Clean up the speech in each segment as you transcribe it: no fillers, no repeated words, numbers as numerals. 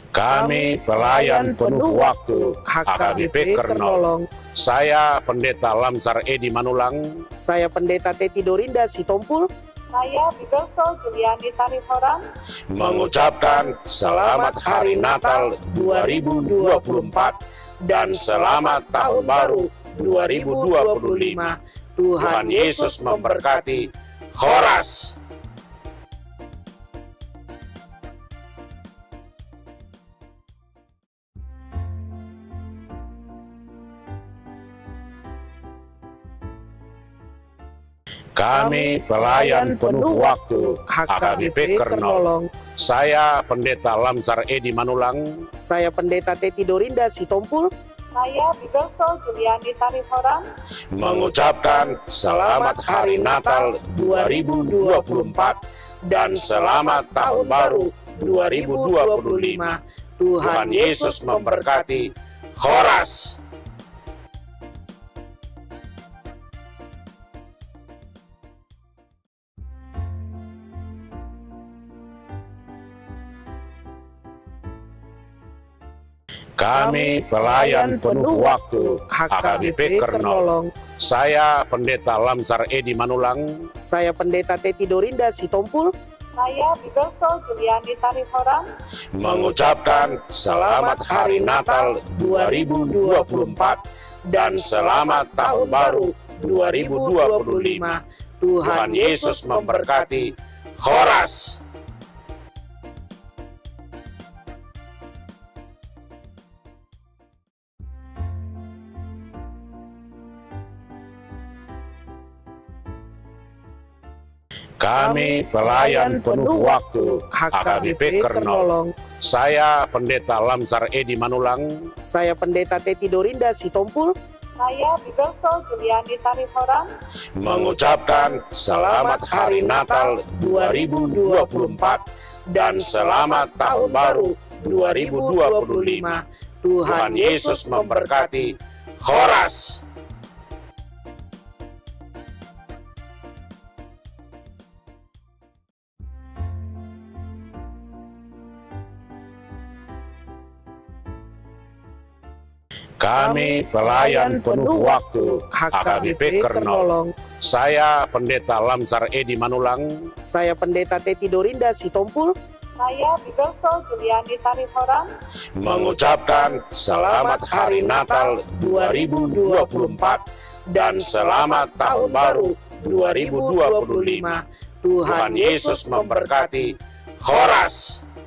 Kami pelayan penuh waktu HKBP Kernolong. Saya Pendeta Lamsar Edi Manulang. Saya Pendeta Teti Dorinda Sitompul. Saya Bibelso Juliani Tarihoran Mengucapkan Selamat Hari Natal 2024 dan Selamat Tahun Baru 2025. Tuhan Yesus memberkati. Horas. Kami pelayan penuh waktu HKBP Kernolong. Saya Pendeta Lamsar Edi Manulang. Saya Pendeta Teti Dorinda Sitompul. Saya Bibelso Juliani Tarihoran Mengucapkan Selamat Hari Natal 2024 dan Selamat Tahun Baru 2025. Tuhan Yesus memberkati. Horas. Kami pelayan penuh waktu HKBP Kernolong. Saya Pendeta Lamsar Edi Manulang. Saya Pendeta Teti Dorinda Sitompul. Saya Bibelso Juliani Tarihoran Mengucapkan Selamat Hari Natal 2024 dan Selamat Tahun Baru 2025. Tuhan Yesus memberkati. Horas. Kami pelayan penuh waktu HKBP Kernolong. Saya Pendeta Lamsar Edi Manulang. Saya Pendeta Teti Dorinda Sitompul. Saya Bibelso Juliani Tarihoran Mengucapkan Selamat Hari Natal 2024 dan Selamat Tahun Baru 2025. Tuhan Yesus memberkati. Horas. Kami pelayan penuh waktu HKBP Kernolong. Saya Pendeta Lamsar Edi Manulang. Saya Pendeta Teti Dorinda Sitompul. Saya Bibelso Juliani Tarihoran Mengucapkan Selamat Hari Natal 2024 dan Selamat Tahun Baru 2025. Tuhan Yesus memberkati. Horas.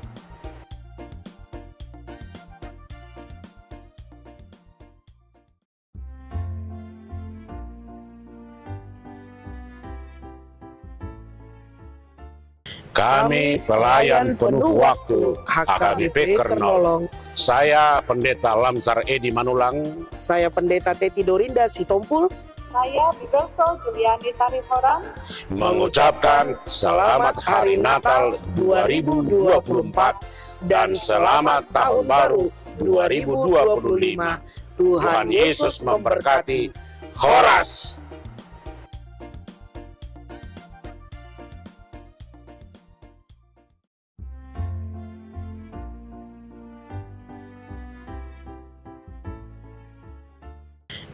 Kami pelayan penuh waktu HKBP Kernolong. Saya Pendeta Lamsar Edi Manulang. Saya Pendeta Teti Dorinda Sitompul. Saya Bibelso Juliani Tarihoran Mengucapkan Selamat Hari Natal 2024 dan Selamat Tahun Baru 2025. Tuhan Yesus memberkati. Horas.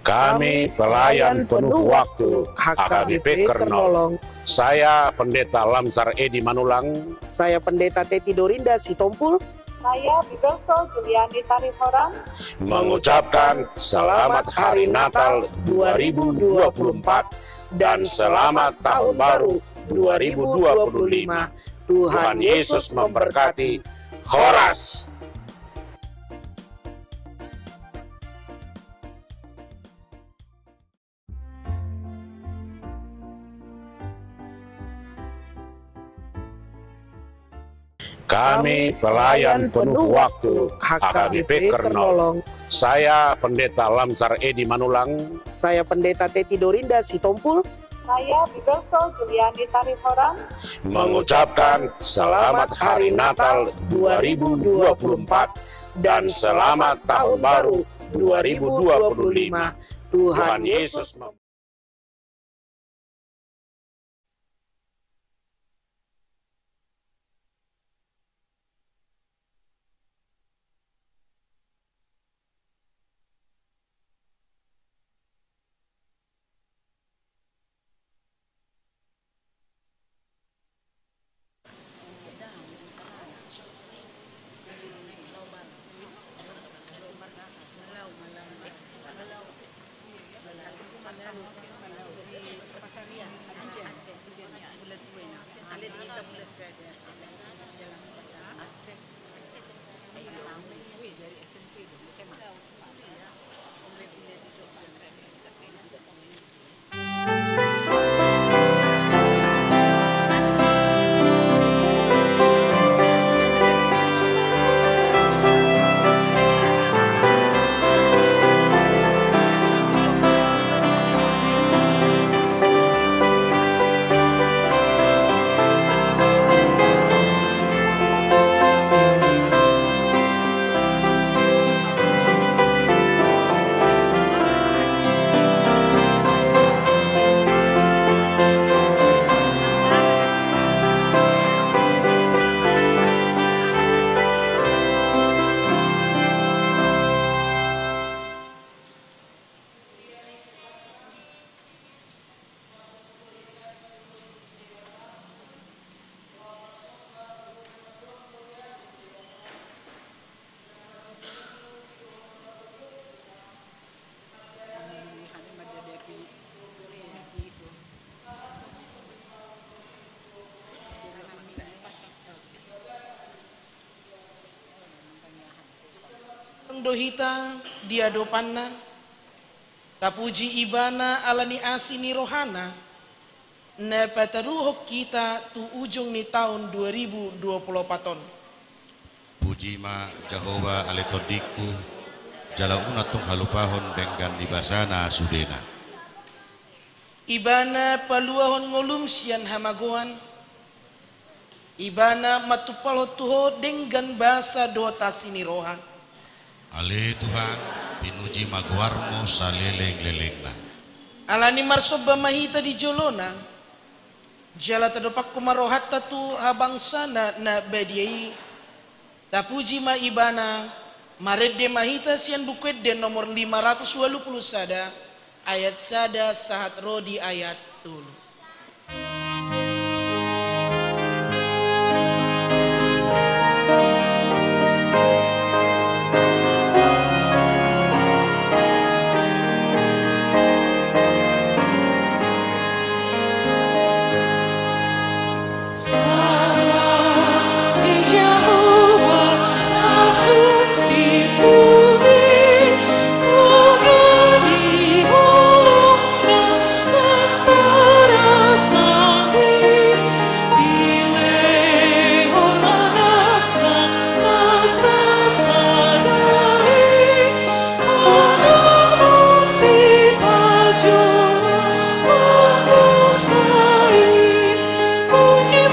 Kami pelayan penuh waktu HKBP Kernolong. Saya Pendeta Lamsar Edi Manulang. Saya Pendeta Teti Dorinda Sitompul. Saya Bibelso Juliani Tarihoran Mengucapkan Selamat Hari Natal 2024 dan Selamat Tahun Baru 2025. Tuhan Yesus memberkati. Horas. Kami pelayan penuh waktu HKBP Kernolong. Saya Pendeta Lamsar Edi Manulang. Saya Pendeta Teti Dorinda Sitompul. Saya Bibelso Juliani Tarihoran Mengucapkan Selamat Hari Natal 2024 dan Selamat Tahun Baru 2025. Tuhan Yesus memberkati. Dohita diadopanna tapuji ibana alani asini rohana na pataruhok kita tu ujung ni tahun 2024. Puji ma Jehovah aletodiku jalauna tung halupahon dengan dibasana sudena. Ibana paluahon ngolum sian hamagoan. Ibana matupalo tuho dengan bahasa dota sini roha. Ale Tuhan pinuji maguarmo saleleng-lelengna. Alani marsoba mahita di jolona. Jala tadopak kumarohatta tu habangsana na badiai. Tapuji ma ibana maredde mahita sian bukwet de nomor 580 sada ayat sada sahat rodi ayat tulu. Puji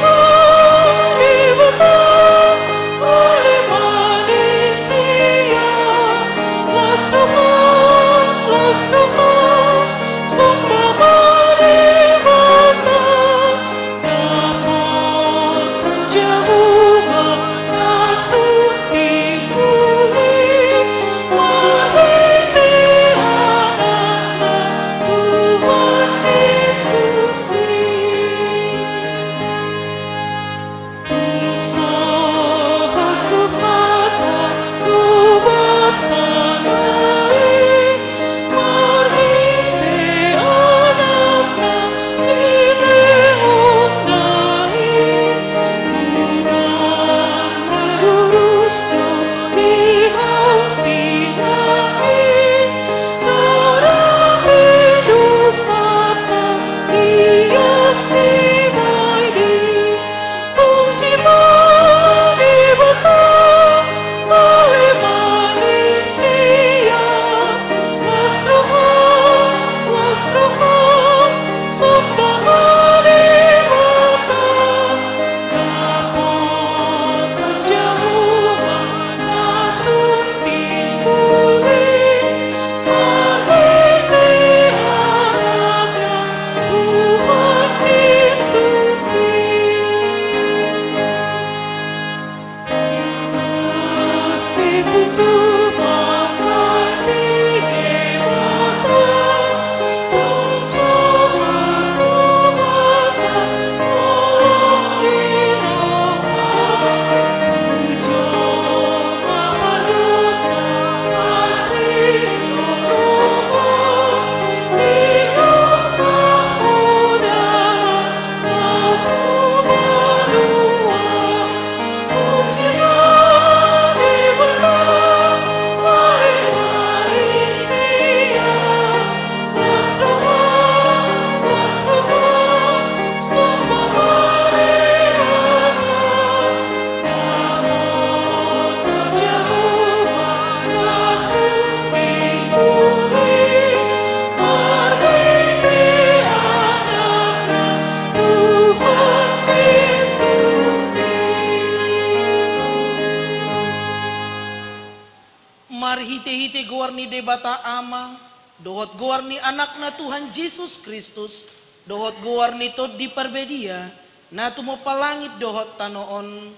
marhite-hite gowarni debata ama, dohot gowarni anakna Tuhan Yesus Kristus, dohot gowarni tod di parbedia, na tumo palangit dohot tanoon.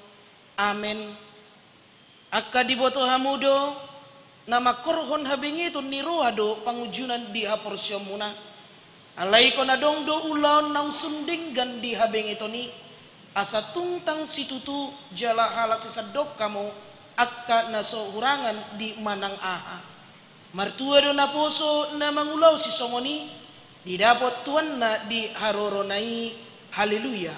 Amen. Akka diboto hamudo, na makorhon habingiton ni roado pangujunan di haporsyo muna. Alay ko na dongdo ulaon ng sundinggan di habingiton ni, asa tungtang situtu jala halak sisadok kamo, akka naso hurangan di manang aha. Martua do na poso na mangulaw si songoni, di dapat tuan na di haroronai. Haleluya.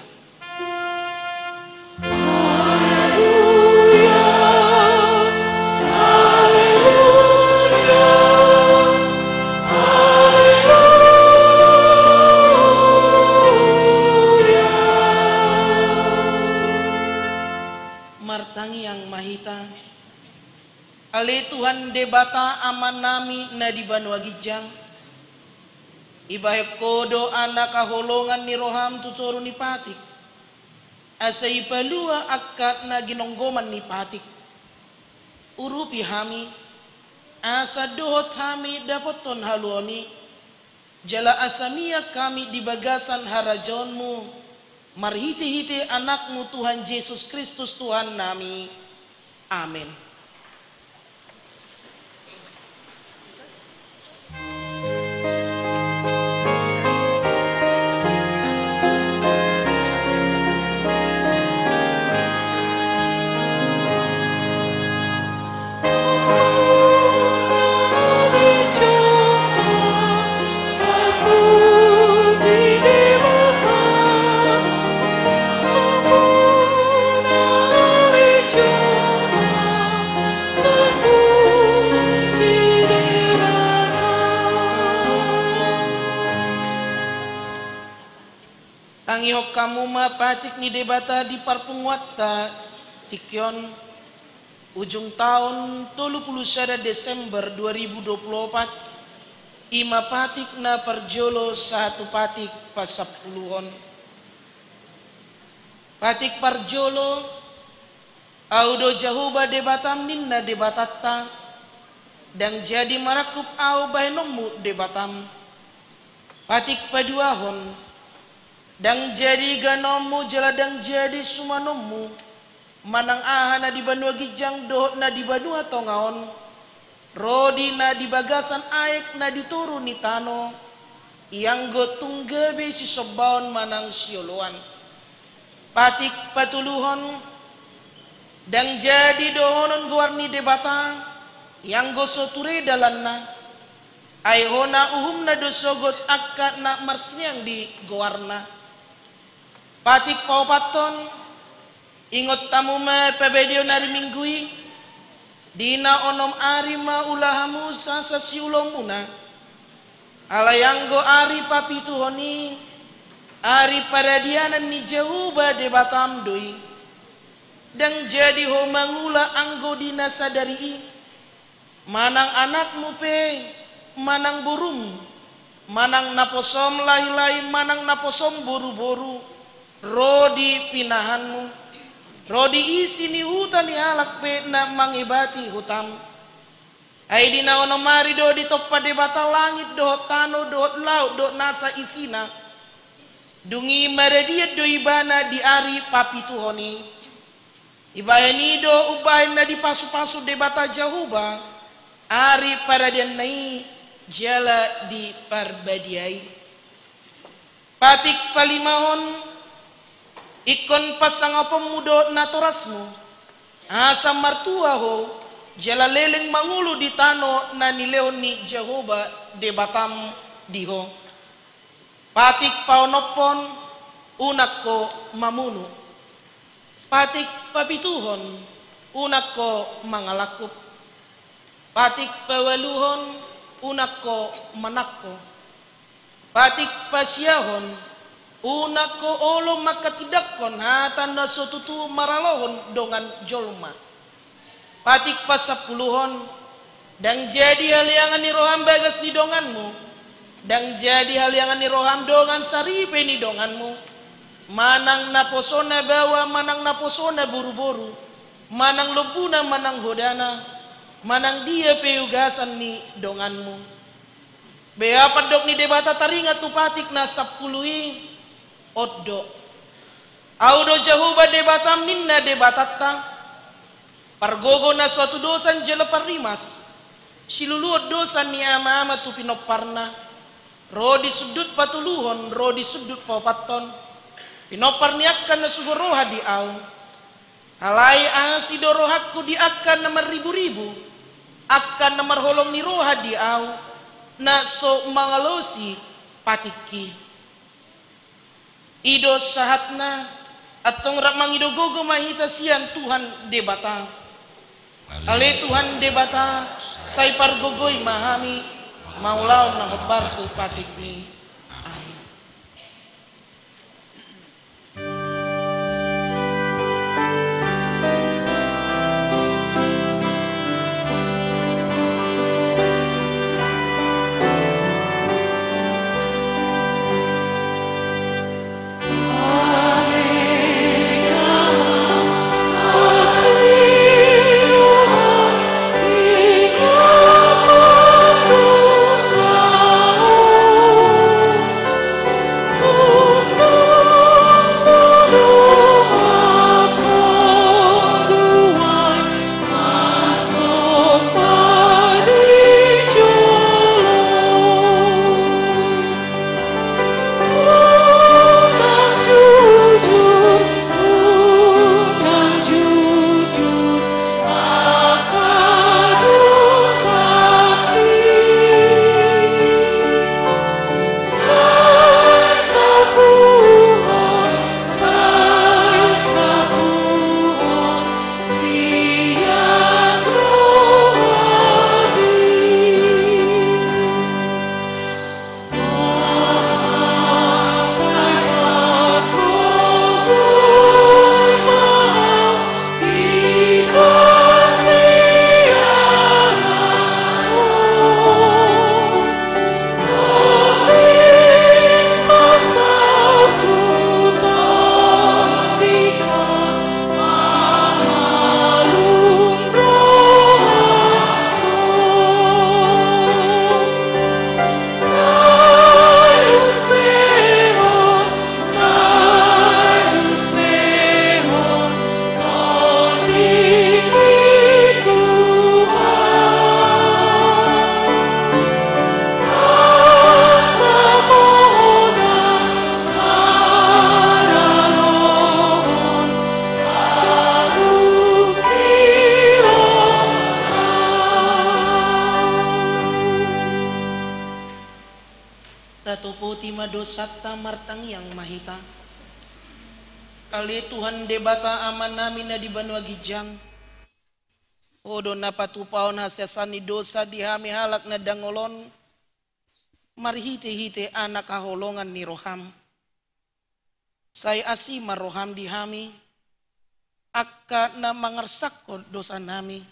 Martangi yang mahita, ale Tuhan debata aman nami na di Banua Gijang, ibahek kodo anak kaholongan ni roham tuturo ni patik, asa ipalua akat na ginonggoman ni patik, urupi hami, asa dohot hami dapoton haluoni, jala asamia kami di bagasan harajonmu, marhiti-hiti anakmu Tuhan Yesus Kristus Tuhan nami. Amin. Tangihok kamu mapatik ni debata di parpunguatta tikyon ujung tahun 31 Desember 2024 ima patik na parjolo satu patik pasapuluhon patik parjolo audo jahuba debatam ninna debatatta dan jadi marakup au bainomu debatam patik paduahon dang jadi ganomu jala dang jadi sumanomu manang aha na di Banua Gijang dohot na di Banua Tongaon rodi na di bagasan aek na dituru ni tano yang gotung gebe si sobaon manang sioloan patik patuluhon dang jadi dohonon guarni debata yang gosoture dalanna aihona uhumna dosogot akka na marsniang di goarna patik paupaton ingot tamu me pebedio nari minggui dina onom ari ma ulahamu sasa siulomuna alayanggo ari papituhoni ari paradianan ni jahuba debatam doi dan jadi ho mangula anggo dina sadari manang anakmu pe manang burung manang naposom lahi-lahi manang naposom boru-boru rodi pinahanmu rodi isi ni hutan ni halak pe na mangibati hutam ay di na onomari do di toppa debata langit do tano do laut do nasa isina dungi marediat do ibana di ari papituhoni ibayani do ubahin na di pasu-pasu debata jahuba ari paradian nai jala di parbadiai patik palimahon ikon pasang pemudo naturasmu asa martua ho jala leleng mangulu di tano na nileon ni Jehovah debatam diho patik paonopon unak ko mamunu patik papituhon unak ko mangalakup patik pawaluhon unak ko manakko patik pasyahon unak ko olo makatidakon hatan na sotutu maralohon dongan jolma patik pasapuluhon dang jadi haliangan ni roham bagas ni donganmu dang jadi haliangan ni roham dongan saripe ni donganmu manang naposona bawa manang naposona buru-buru manang lobuna manang hodana manang dia peugasan ni donganmu. Bea padok ni debata taringa tupatik na sapului oddo. Audo jahuba debatam ninna debatata. Pargogo na suatu dosan jela parimas. Siluluot dosan ni ama-ama tu pinoparna. Rodi sudut patuluhon, rodi sudut papaton. Pinopar niakkan na sugoroha di au. Halai asi dorohakku di akan nomor ribu-ribu. Akan nomor holong ni roha di au. Na so mangalosi patiki. Ido sahatna atong rakmang ido gogo mahita sian Tuhan debata. Ale Tuhan debata say pargogoy mahami maulaw na hobarto patiki. Amin. Dosata martang yang mahita. Ali Tuhan debata aman namin na di banwa gijang. Odo na patupaon hasesani dosa dihami halak na dangolon. Marhite-hite anak kaholongan ni roham. Say asima roham dihami. Akka na mangarsakko dosa nami.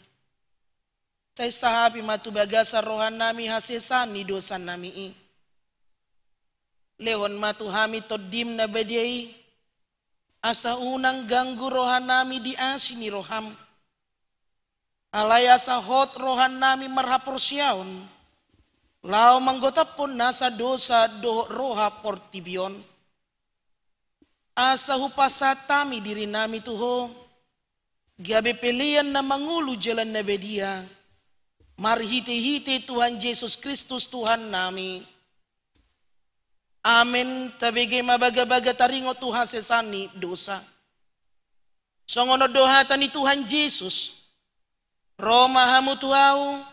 Say sahabi matubagasa rohan nami hasesani dosa nami. Lehon matuhami todim na badiay. Asa unang ganggu rohan nami di asini roham. Alaya sa hot rohan nami marhaporsyaon. Lao manggotapon nasa dosa do roha portibion. Asa hupasatami diri nami tuho. Gabi pilihan na mangulu jalan na bedia. Marhite-hite Tuhan Yesus Kristus Tuhan nami. Amin. Tabigay mabaga-baga taringo Tuhan sesani dosa. Songono dohatan ni Tuhan Yesus. Roma hamu tuau,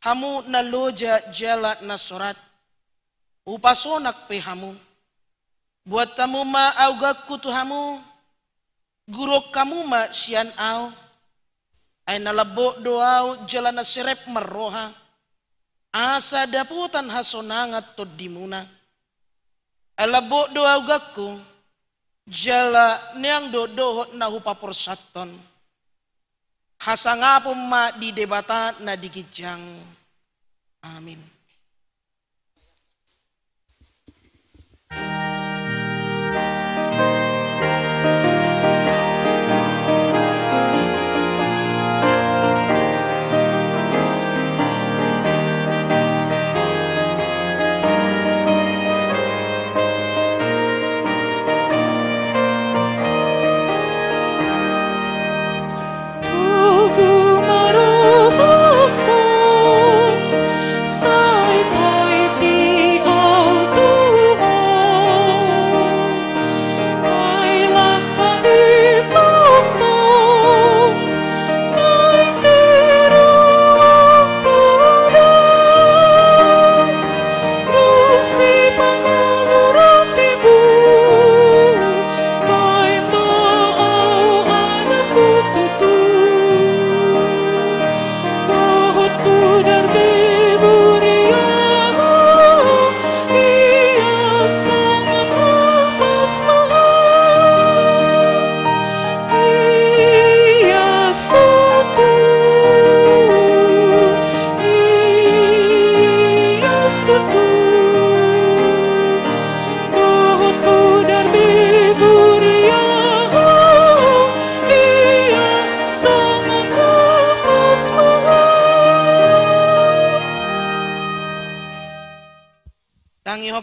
hamu na loja jala na sorat. Upasonak pe hamu. Buat tamu ma augakku tu hamu. Gurok kamu ma sian au. Ay nalabo doau jala na serep marroha. Asa daputan hasonangat to dimuna. Alabo doa gakku jala niang dohot na hupaporsaton. Hasangapom ma di debata na digijang. Amin.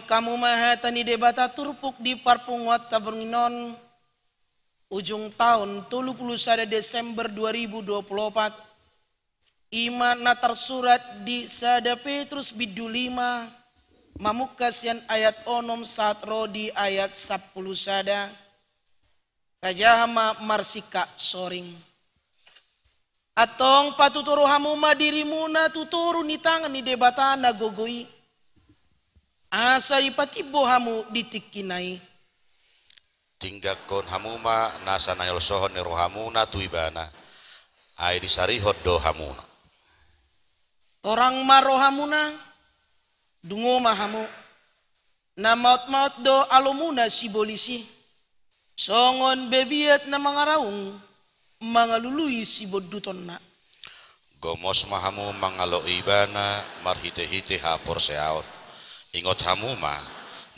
no kamu mahatani debata turpuk di parpungot tabernginon ujung tahun 31 Desember 2024 iman natar surat di sada Petrus bidu 5 mamukasian ayat onom saat rodi ayat 10 sada kajahama marsika soring atong patuturo hamuma dirimuna tuturo ni tangan ni debata na gogoi asa ipatibo hamu ditikinai tinggakon hamuma nasa nayol sohon ni rohamuna tuibana ay disarihot do hamuna orang marohamuna dungo mahamu na maut-maut do alumuna si bolisi songon bebiat na mga raung mga lului si boduton na gomos mahamu mangalo ibana marhite-hite hapor seaot ingot hamuma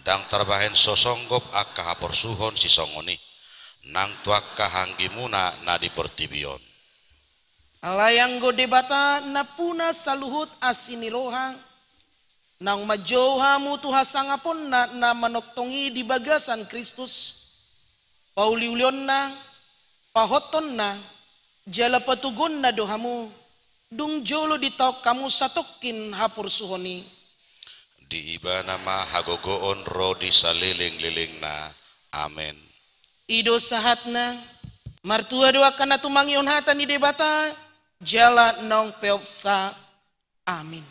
dang terbahen sosonggop akka hapor suhon si songoni nang tuak kahanggi muna na dipertibion alayang go debata na puna saluhut asinirohang nang majoha mu tuhasangapon na manoktongi di bagasan Kristus pauliulion na pahoton na jala patugon na dohamu dung jolo ditok kamu satokin hapor suhoni di ibana ma hagogoon ro di saliling-liling na amen ido sahat na martua doa kana tumangion hata ni debata jala nong peopsa amin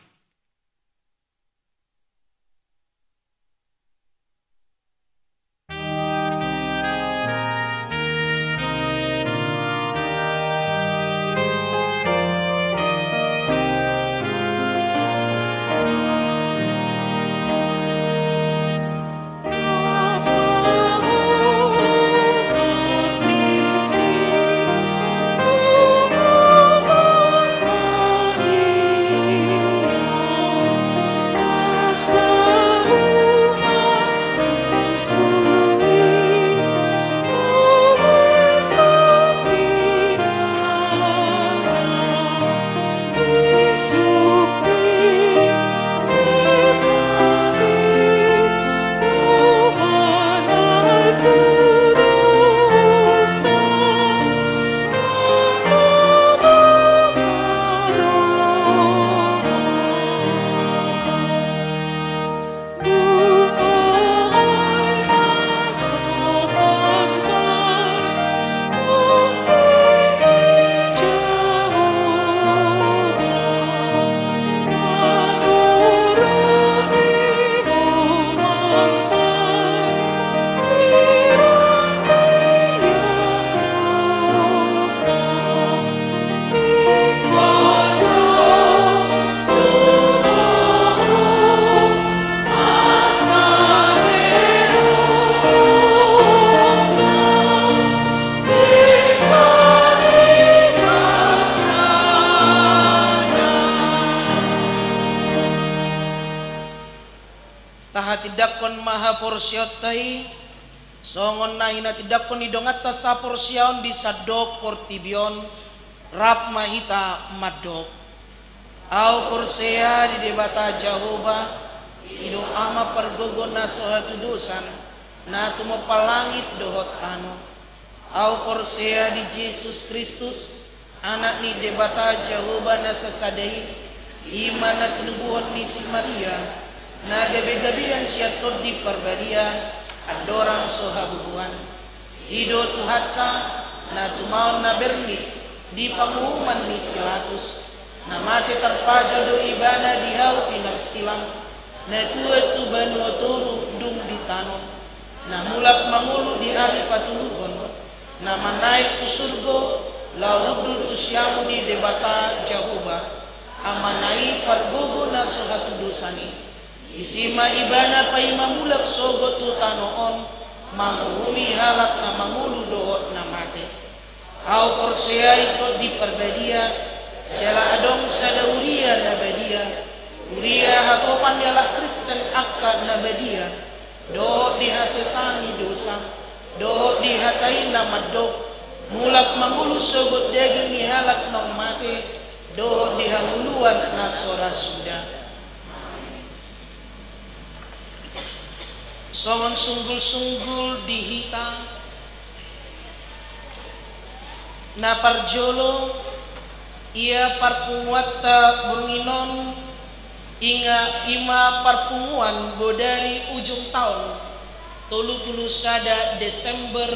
tidakon maha porsyotai songon nahina tidakon idongata sa porsyaon di sadok portibion rap mahita madok au porsea di debata Jehovah ido ama pergogon na sohatudusan na tumopalangit dohot ano au porsea di Yesus Kristus anak ni debata Jehovah na sasadai iman na tinubuhon ni si Maria na gabi-gabian siya tod di parbadia adorang sohabubuan ido tuhata na tumaon na bernit di pangumuman ni Silatus na mati terpaja do ibana dihaw pinagsilang na tuwa tu banuaturu dung ditanon na mulak mangulu di hari patuluhon na manaik tu surgo laurudul tu siyamu di debata Jehovah amanai pargogo na sohatudusani isima ibana pay mamulak sogo tu tanoon manguhumi halak na mangulu dohot na mate au porsea ito di perbadia jala adong sadaulia na badia uria hatopan yala Kristen akka na badia dohot dihasesani dosa dohot dihatain na madok mulak mangulu sogo daging ni halak na mate dohot dihanguluan na sora suda Somon sunggul-sunggul dihita na parjolo ia parpunguatta bunginon inga ima parpunguan bodari ujung tahun 31 Desember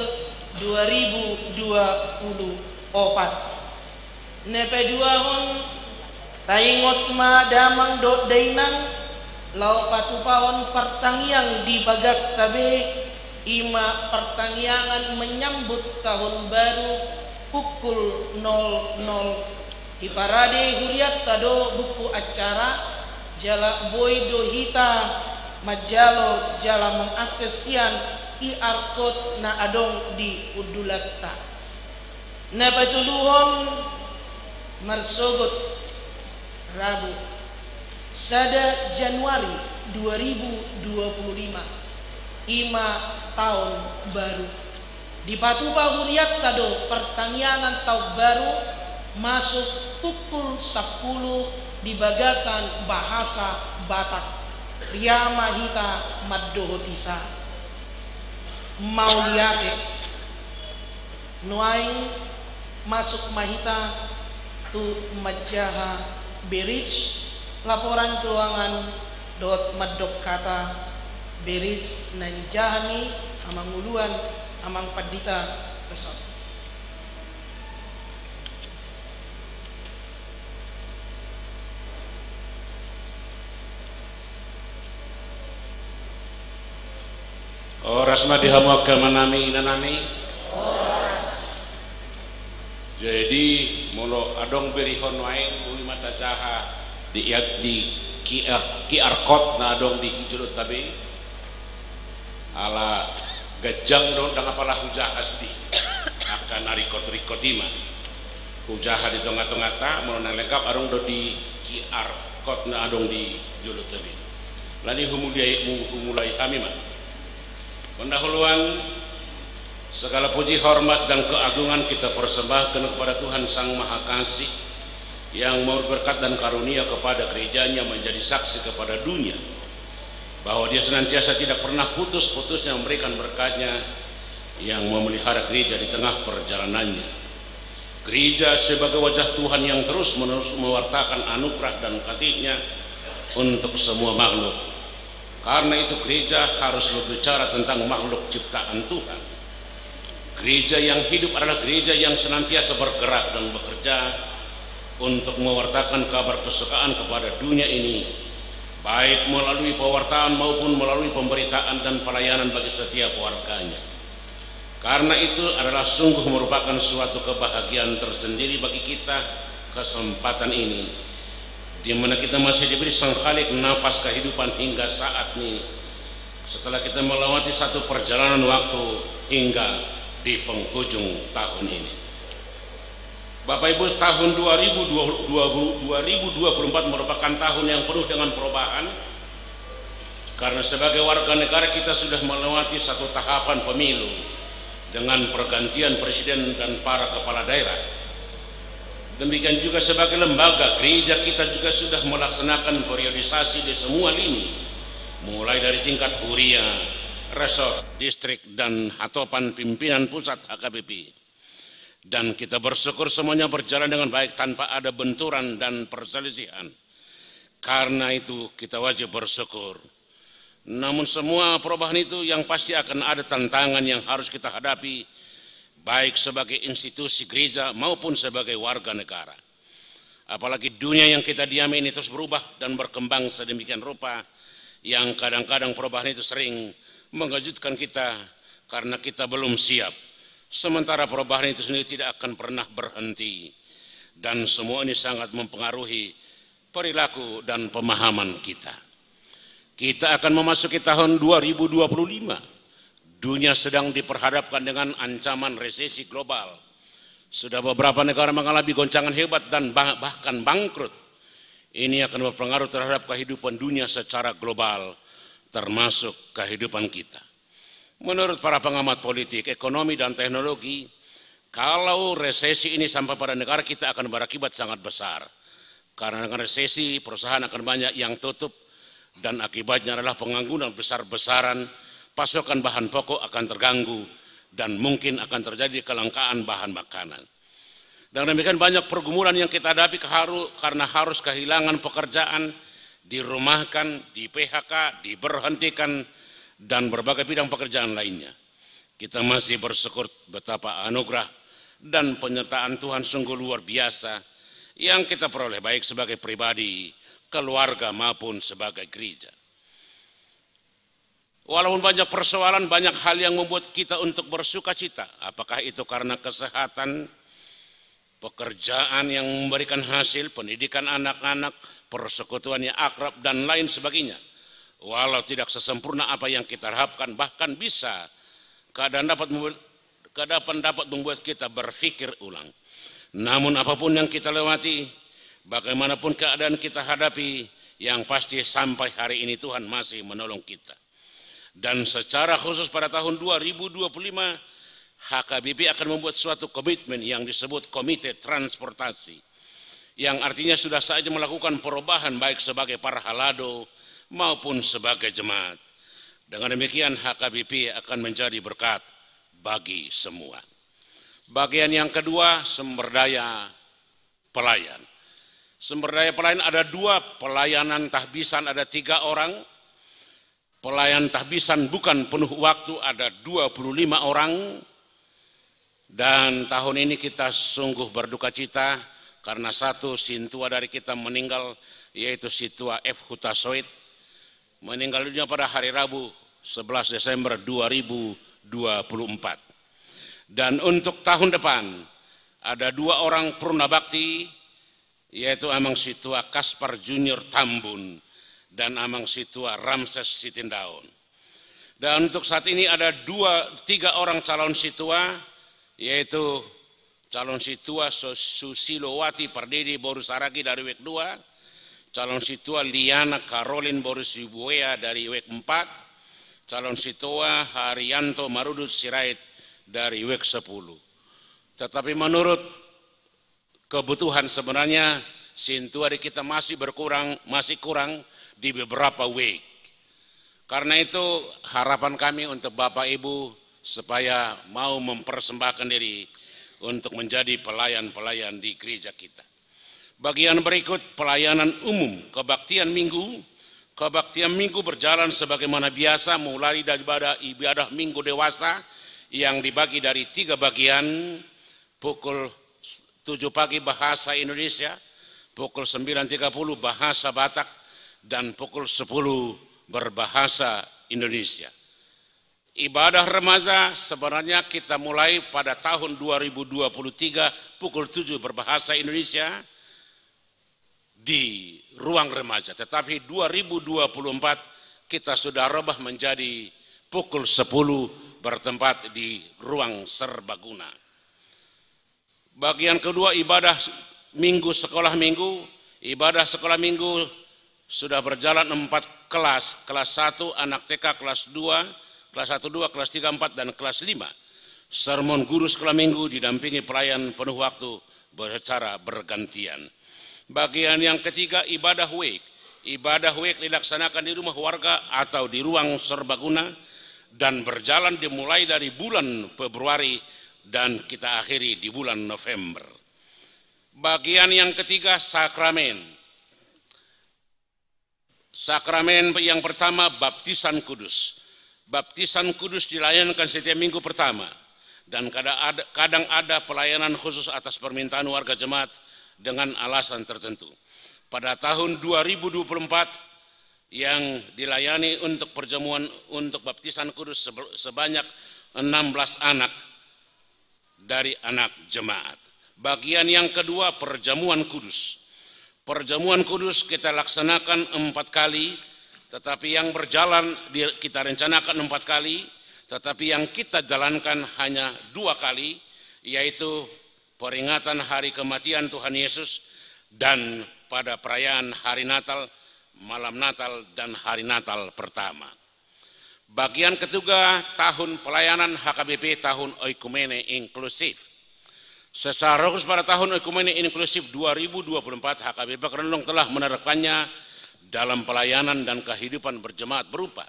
2024 nepe duahon taingot ma damang do dainang lau patupahon pertangiang di bagas tabe ima pertangiangan menyambut tahun baru pukul 00 di parade huriat tado buku acara jala boy do hita majalo jala mengaksesian QR code na adong di udulatta na patuluhon marsogot Rabu sada Januari 2025 ima tahun baru di Patuba Huriat tado pertanian tahun baru masuk pukul 10 di bagasan bahasa Batak Ria Mahita Maddohotisa Mauliate Nuaing masuk Mahita tu Majaha Berij laporan keuangan dot Maddok kata Berij Nanijahani amang uluan amang Padita Resort. Oras madihamu manami inanami. Jadi molo adong berihon wae uli mata caha di QR code na adong di jurut tabe ala gajang dong dang apalah hujah asdi akan narikot ima hujah di tengah-tengah ta molo nang lengkap adong do di QR code na adong di jurut tabe lani humulai kami mah. Pendahuluan segala puji hormat dan keagungan kita persembahkan kepada Tuhan Sang Maha Kasih yang mau berkat dan karunia kepada gerejanya menjadi saksi kepada dunia bahwa dia senantiasa tidak pernah putus-putusnya memberikan berkatnya yang memelihara gereja di tengah perjalanannya. Gereja sebagai wajah Tuhan yang terus-menerus mewartakan anugerah dan kasih-Nya untuk semua makhluk. Karena itu gereja harus berbicara tentang makhluk ciptaan Tuhan. Gereja yang hidup adalah gereja yang senantiasa bergerak dan bekerja untuk mewartakan kabar kesukaan kepada dunia ini, baik melalui pewartaan maupun melalui pemberitaan dan pelayanan bagi setiap warganya. Karena itu adalah sungguh merupakan suatu kebahagiaan tersendiri bagi kita kesempatan ini, di mana kita masih diberi Sang Khalik nafas kehidupan hingga saat ini setelah kita melewati satu perjalanan waktu hingga di penghujung tahun ini. Bapak Ibu, tahun 2024 merupakan tahun yang penuh dengan perubahan karena sebagai warga negara kita sudah melewati satu tahapan pemilu dengan pergantian presiden dan para kepala daerah. Demikian juga sebagai lembaga gereja kita juga sudah melaksanakan periodisasi di semua lini, mulai dari tingkat huria, resort, distrik, dan hatopan pimpinan pusat HKBP. Dan kita bersyukur semuanya berjalan dengan baik tanpa ada benturan dan perselisihan. Karena itu kita wajib bersyukur. Namun semua perubahan itu yang pasti akan ada tantangan yang harus kita hadapi, baik sebagai institusi gereja maupun sebagai warga negara. Apalagi dunia yang kita diami ini terus berubah dan berkembang sedemikian rupa yang kadang-kadang perubahan itu sering mengejutkan kita karena kita belum siap. Sementara perubahan itu sendiri tidak akan pernah berhenti dan semua ini sangat mempengaruhi perilaku dan pemahaman kita. Kita akan memasuki tahun 2025. Dunia sedang diperhadapkan dengan ancaman resesi global. Sudah beberapa negara mengalami goncangan hebat dan bahkan bangkrut. Ini akan berpengaruh terhadap kehidupan dunia secara global, termasuk kehidupan kita. Menurut para pengamat politik, ekonomi, dan teknologi, kalau resesi ini sampai pada negara kita akan berakibat sangat besar. Karena dengan resesi, perusahaan akan banyak yang tutup dan akibatnya adalah pengangguran besar-besaran, pasokan bahan pokok akan terganggu, dan mungkin akan terjadi kelangkaan bahan makanan. Dan demikian banyak pergumulan yang kita hadapi karena harus kehilangan pekerjaan, dirumahkan, di PHK, diberhentikan, dan berbagai bidang pekerjaan lainnya. Kita masih bersyukur betapa anugerah dan penyertaan Tuhan sungguh luar biasa yang kita peroleh baik sebagai pribadi, keluarga maupun sebagai gereja. Walaupun banyak persoalan, banyak hal yang membuat kita untuk bersuka cita. Apakah itu karena kesehatan, pekerjaan yang memberikan hasil, pendidikan anak-anak, persekutuan yang akrab, dan lain sebagainya. Walau tidak sesempurna apa yang kita harapkan, bahkan bisa keadaan dapat membuat kita berpikir ulang. Namun apapun yang kita lewati, bagaimanapun keadaan kita hadapi, yang pasti sampai hari ini Tuhan masih menolong kita. Dan secara khusus pada tahun 2025, HKBP akan membuat suatu komitmen yang disebut Komite Transportasi, yang artinya sudah saja melakukan perubahan baik sebagai para halado maupun sebagai jemaat. Dengan demikian HKBP akan menjadi berkat bagi semua. Bagian yang kedua, sumber daya pelayan. Sumber daya pelayan ada 2, pelayanan tahbisan ada 3 orang. Pelayan tahbisan bukan penuh waktu ada 25 orang. Dan tahun ini kita sungguh berduka cita karena satu sintua dari kita meninggal, yaitu Situa F. Hutasoid, meninggal dunia pada hari Rabu 11 Desember 2024. Dan untuk tahun depan ada 2 orang purnabakti, yaitu Amang Situa Kaspar Junior Tambun dan Amang Situa Ramses Sitindaun. Dan untuk saat ini ada 3 orang calon situa, yaitu calon situa Susilowati Pardede Borusaragi dari WEK 2, calon situa Liana Caroline Borusibuea dari WEK 4, calon situa Haryanto Marudut Sirait dari WEK 10. Tetapi menurut kebutuhan sebenarnya sintua di kita masih kurang di beberapa WEK. Karena itu harapan kami untuk Bapak Ibu supaya mau mempersembahkan diri untuk menjadi pelayan-pelayan di gereja kita. Bagian berikut pelayanan umum, kebaktian minggu. Kebaktian minggu berjalan sebagaimana biasa mulai dari ibadah minggu dewasa yang dibagi dari 3 bagian, pukul 7 pagi bahasa Indonesia, pukul 9.30 bahasa Batak, dan pukul 10 berbahasa Indonesia. Ibadah remaja sebenarnya kita mulai pada tahun 2023 pukul 7 berbahasa Indonesia di ruang remaja. Tetapi 2024 kita sudah rubah menjadi pukul 10 bertempat di ruang serbaguna. Bagian kedua ibadah minggu sekolah minggu. Ibadah sekolah minggu sudah berjalan 4 kelas. Kelas 1 anak TK, kelas 2, kelas 1, 2, kelas 3, 4, dan kelas 5. Sermon guru sekolah minggu didampingi pelayan penuh waktu secara bergantian. Bagian yang ketiga ibadah WEK. Ibadah WEK dilaksanakan di rumah warga atau di ruang serbaguna dan berjalan dimulai dari bulan Februari dan kita akhiri di bulan November. Bagian yang ketiga sakramen. Sakramen yang pertama baptisan kudus. Baptisan kudus dilayankan setiap minggu pertama dan kadang ada pelayanan khusus atas permintaan warga jemaat dengan alasan tertentu. Pada tahun 2024 yang dilayani untuk perjamuan untuk baptisan kudus sebanyak 16 anak dari anak jemaat. Bagian yang kedua perjamuan kudus. Perjamuan kudus kita laksanakan 4 kali, tetapi yang berjalan kita rencanakan 4 kali, tetapi yang kita jalankan hanya 2 kali, yaitu peringatan hari kematian Tuhan Yesus dan pada perayaan hari Natal, malam Natal, dan hari Natal pertama. Bagian ketiga tahun pelayanan HKBP tahun Oikumene Inklusif. Secara khusus pada tahun Oikumene Inklusif 2024 HKBP Kerendong telah menerapkannya dalam pelayanan dan kehidupan berjemaat berupa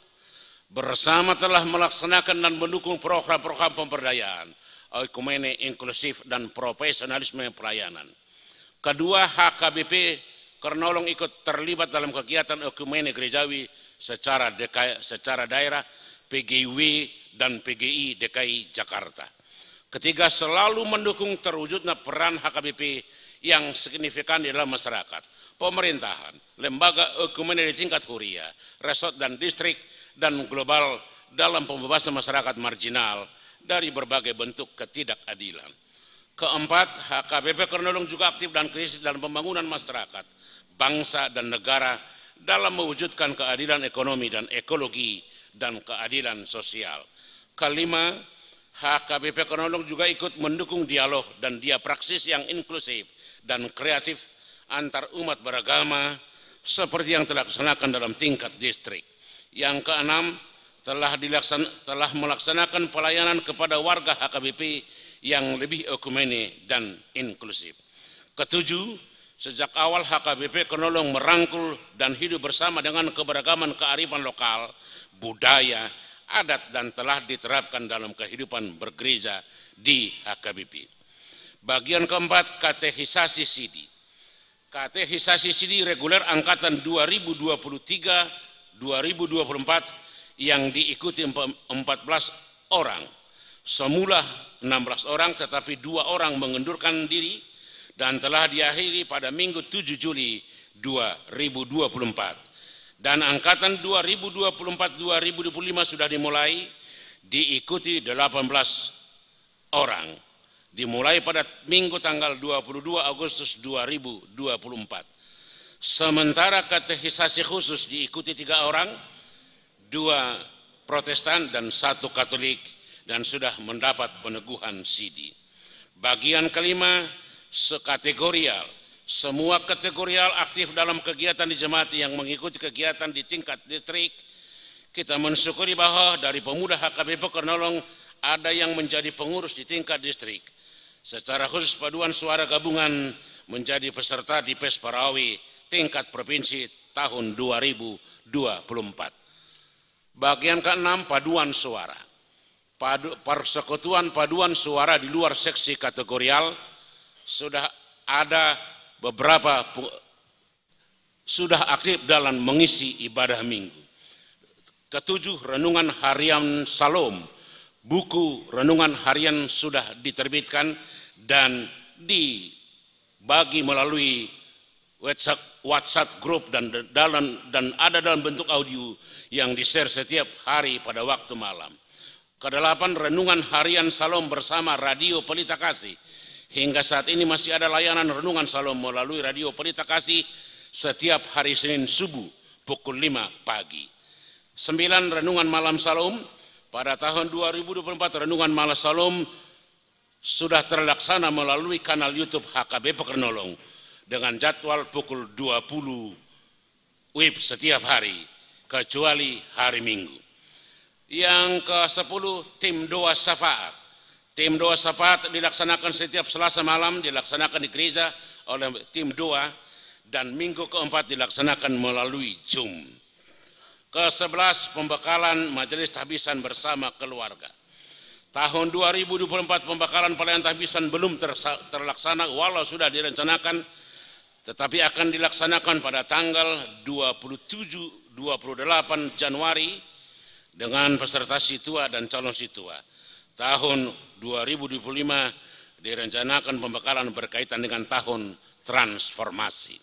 bersama telah melaksanakan dan mendukung program-program pemberdayaan, ekumene inklusif dan profesionalisme pelayanan. Kedua, HKBP Kernolong ikut terlibat dalam kegiatan ekumene gerejawi secara daerah, PGW dan PGI DKI Jakarta. Ketiga, selalu mendukung terwujudnya peran HKBP yang signifikan di dalam masyarakat, pemerintahan, lembaga ekumene di tingkat huria, resort dan distrik, dan global dalam pembebasan masyarakat marginal dari berbagai bentuk ketidakadilan. Keempat, HKBP Kernolong juga aktif dan kritis dalam pembangunan masyarakat, bangsa dan negara dalam mewujudkan keadilan ekonomi dan ekologi dan keadilan sosial. Kelima, HKBP Kernolong juga ikut mendukung dialog dan diapraksis yang inklusif dan kreatif antar umat beragama seperti yang dilaksanakan dalam tingkat distrik. Yang keenam, telah melaksanakan pelayanan kepada warga HKBP yang lebih ekumene dan inklusif. Ketujuh, sejak awal HKBP Kernolong merangkul dan hidup bersama dengan keberagaman kearifan lokal, budaya, adat, dan telah diterapkan dalam kehidupan bergereja di HKBP. Bagian keempat, katehisasi sidi. Katehisasi sidi reguler angkatan 2023-2024 yang diikuti 14 orang. Semula 16 orang tetapi 2 orang mengundurkan diri dan telah diakhiri pada Minggu 7 Juli 2024. Dan angkatan 2024-2025 sudah dimulai, diikuti 18 orang. Dimulai pada Minggu tanggal 22 Agustus 2024. Sementara katehisasi khusus diikuti 3 orang, 2 Protestan dan 1 Katolik, dan sudah mendapat peneguhan sidi. Bagian kelima, sekategorial. Semua kategorial aktif dalam kegiatan di jemaat yang mengikuti kegiatan di tingkat distrik. Kita mensyukuri bahwa dari pemuda HKBP Kernolong ada yang menjadi pengurus di tingkat distrik. Secara khusus paduan suara gabungan menjadi peserta di PES Parawi tingkat provinsi tahun 2024. Bagian keenam, paduan suara. Persekutuan paduan suara di luar seksi kategorial sudah ada beberapa sudah aktif dalam mengisi ibadah minggu. Ketujuh, renungan harian Salom. Buku renungan harian sudah diterbitkan dan dibagi melalui WhatsApp grup dan ada dalam bentuk audio yang di-share setiap hari pada waktu malam. Kedelapan, renungan harian Salom bersama Radio Pelita Kasih. Hingga saat ini masih ada layanan renungan Salom melalui Radio Pelita Kasih setiap hari Senin subuh pukul 5 pagi. 9, renungan malam Salom. Pada tahun 2024 renungan malam Salom sudah terlaksana melalui kanal YouTube HKBP Kernolong dengan jadwal pukul 20 WIB setiap hari kecuali hari Minggu. Yang ke-10, tim doa syafaat. Tim doa syafaat dilaksanakan setiap Selasa malam, dilaksanakan di gereja oleh tim doa, dan minggu keempat dilaksanakan melalui Zoom. Ke-11, pembekalan majelis tahbisan bersama keluarga. Tahun 2024 pembekalan pelayanan tahbisan belum terlaksana walau sudah direncanakan, tetapi akan dilaksanakan pada tanggal 27-28 Januari dengan peserta situa dan calon situa. Tahun 2025 direncanakan pembekalan berkaitan dengan tahun transformasi.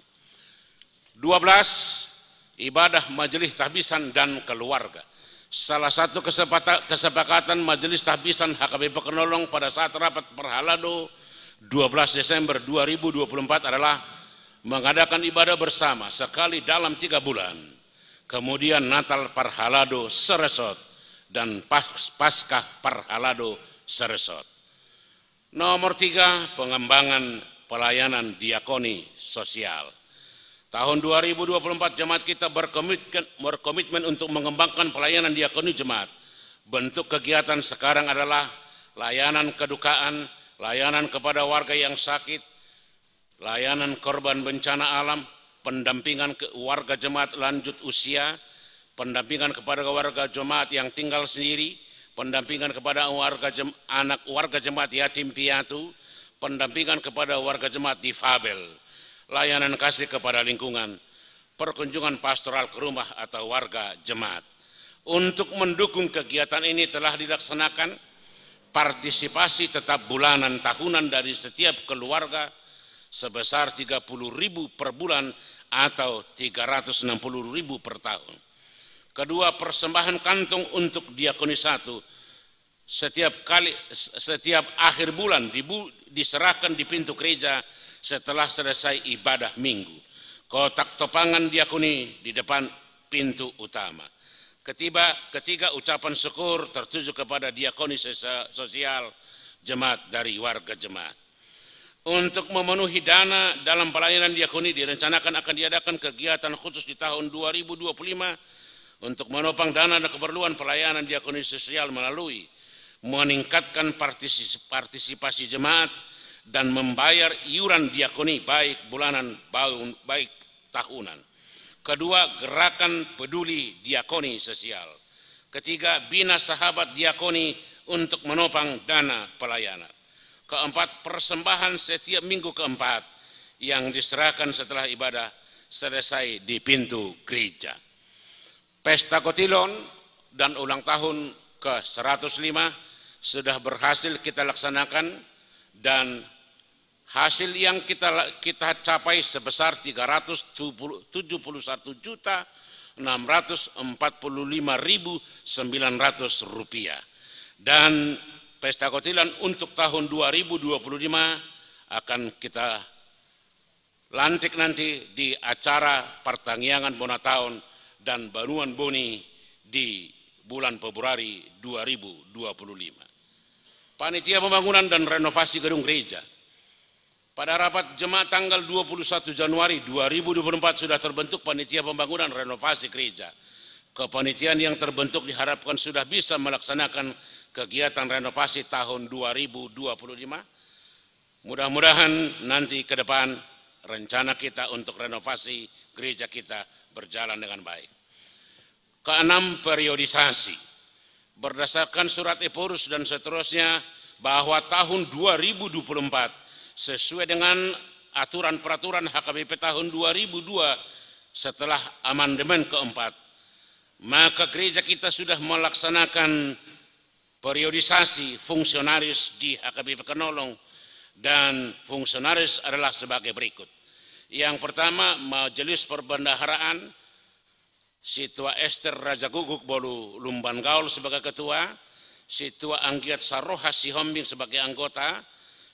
12, ibadah majelis tahbisan dan keluarga. Salah satu kesepakatan majelis tahbisan HKBP Kernolong pada saat rapat Perhalado 12 Desember 2024 adalah mengadakan ibadah bersama sekali dalam 3 bulan. Kemudian Natal Perhalado seresot dan Paskah Perhalado seresot. Nomor 3, pengembangan pelayanan diakoni sosial. Tahun 2024 jemaat kita berkomitmen untuk mengembangkan pelayanan diakoni jemaat. Bentuk kegiatan sekarang adalah layanan kedukaan, layanan kepada warga yang sakit, layanan korban bencana alam, pendampingan ke warga jemaat lanjut usia, pendampingan kepada warga jemaat yang tinggal sendiri, pendampingan kepada anak warga jemaat yatim piatu, pendampingan kepada warga jemaat difabel, layanan kasih kepada lingkungan, perkunjungan pastoral ke rumah atau warga jemaat. Untuk mendukung kegiatan ini telah dilaksanakan partisipasi tetap bulanan tahunan dari setiap keluarga sebesar 30.000 per bulan atau 360.000 per tahun. Kedua, persembahan kantong untuk diakoni 1 setiap akhir bulan diserahkan di pintu gereja setelah selesai ibadah minggu. Kotak topangan diakoni di depan pintu utama. Ketiga, ucapan syukur tertuju kepada diakoni sosial jemaat dari warga jemaat. Untuk memenuhi dana dalam pelayanan diakoni direncanakan akan diadakan kegiatan khusus di tahun 2025 untuk menopang dana dan keperluan pelayanan diakoni sosial melalui meningkatkan partisipasi jemaat dan membayar iuran diakoni baik bulanan baik tahunan. Kedua, gerakan peduli diakoni sosial. Ketiga, bina sahabat diakoni untuk menopang dana pelayanan. Keempat, persembahan setiap minggu keempat yang diserahkan setelah ibadah selesai di pintu gereja. Pesta Kotilon dan ulang tahun ke-105 sudah berhasil kita laksanakan dan hasil yang kita capai sebesar 371.645.900 rupiah. Dan Pesta Kotilan untuk tahun 2025 akan kita lantik nanti di acara Pertanggiangan Bonataun dan Banuan Boni di bulan Februari 2025. Panitia pembangunan dan renovasi gedung gereja. Pada rapat jemaat tanggal 21 Januari 2024 sudah terbentuk panitia pembangunan renovasi gereja. Kepanitiaan yang terbentuk diharapkan sudah bisa melaksanakan kegiatan renovasi tahun 2025. Mudah-mudahan nanti ke depan rencana kita untuk renovasi gereja kita berjalan dengan baik. Keenam, periodisasi. Berdasarkan surat Eporus dan seterusnya bahwa tahun 2024 sesuai dengan aturan peraturan HKBP tahun 2002 setelah amandemen keempat, maka gereja kita sudah melaksanakan periodisasi fungsionaris di HKBP Kenolong, dan fungsionaris adalah sebagai berikut. Yang pertama, Majelis Perbendaharaan Situa Ester Raja Guguk Bolu Lumban Gaul sebagai ketua, Situa Anggiat Saroha Sihombing sebagai anggota,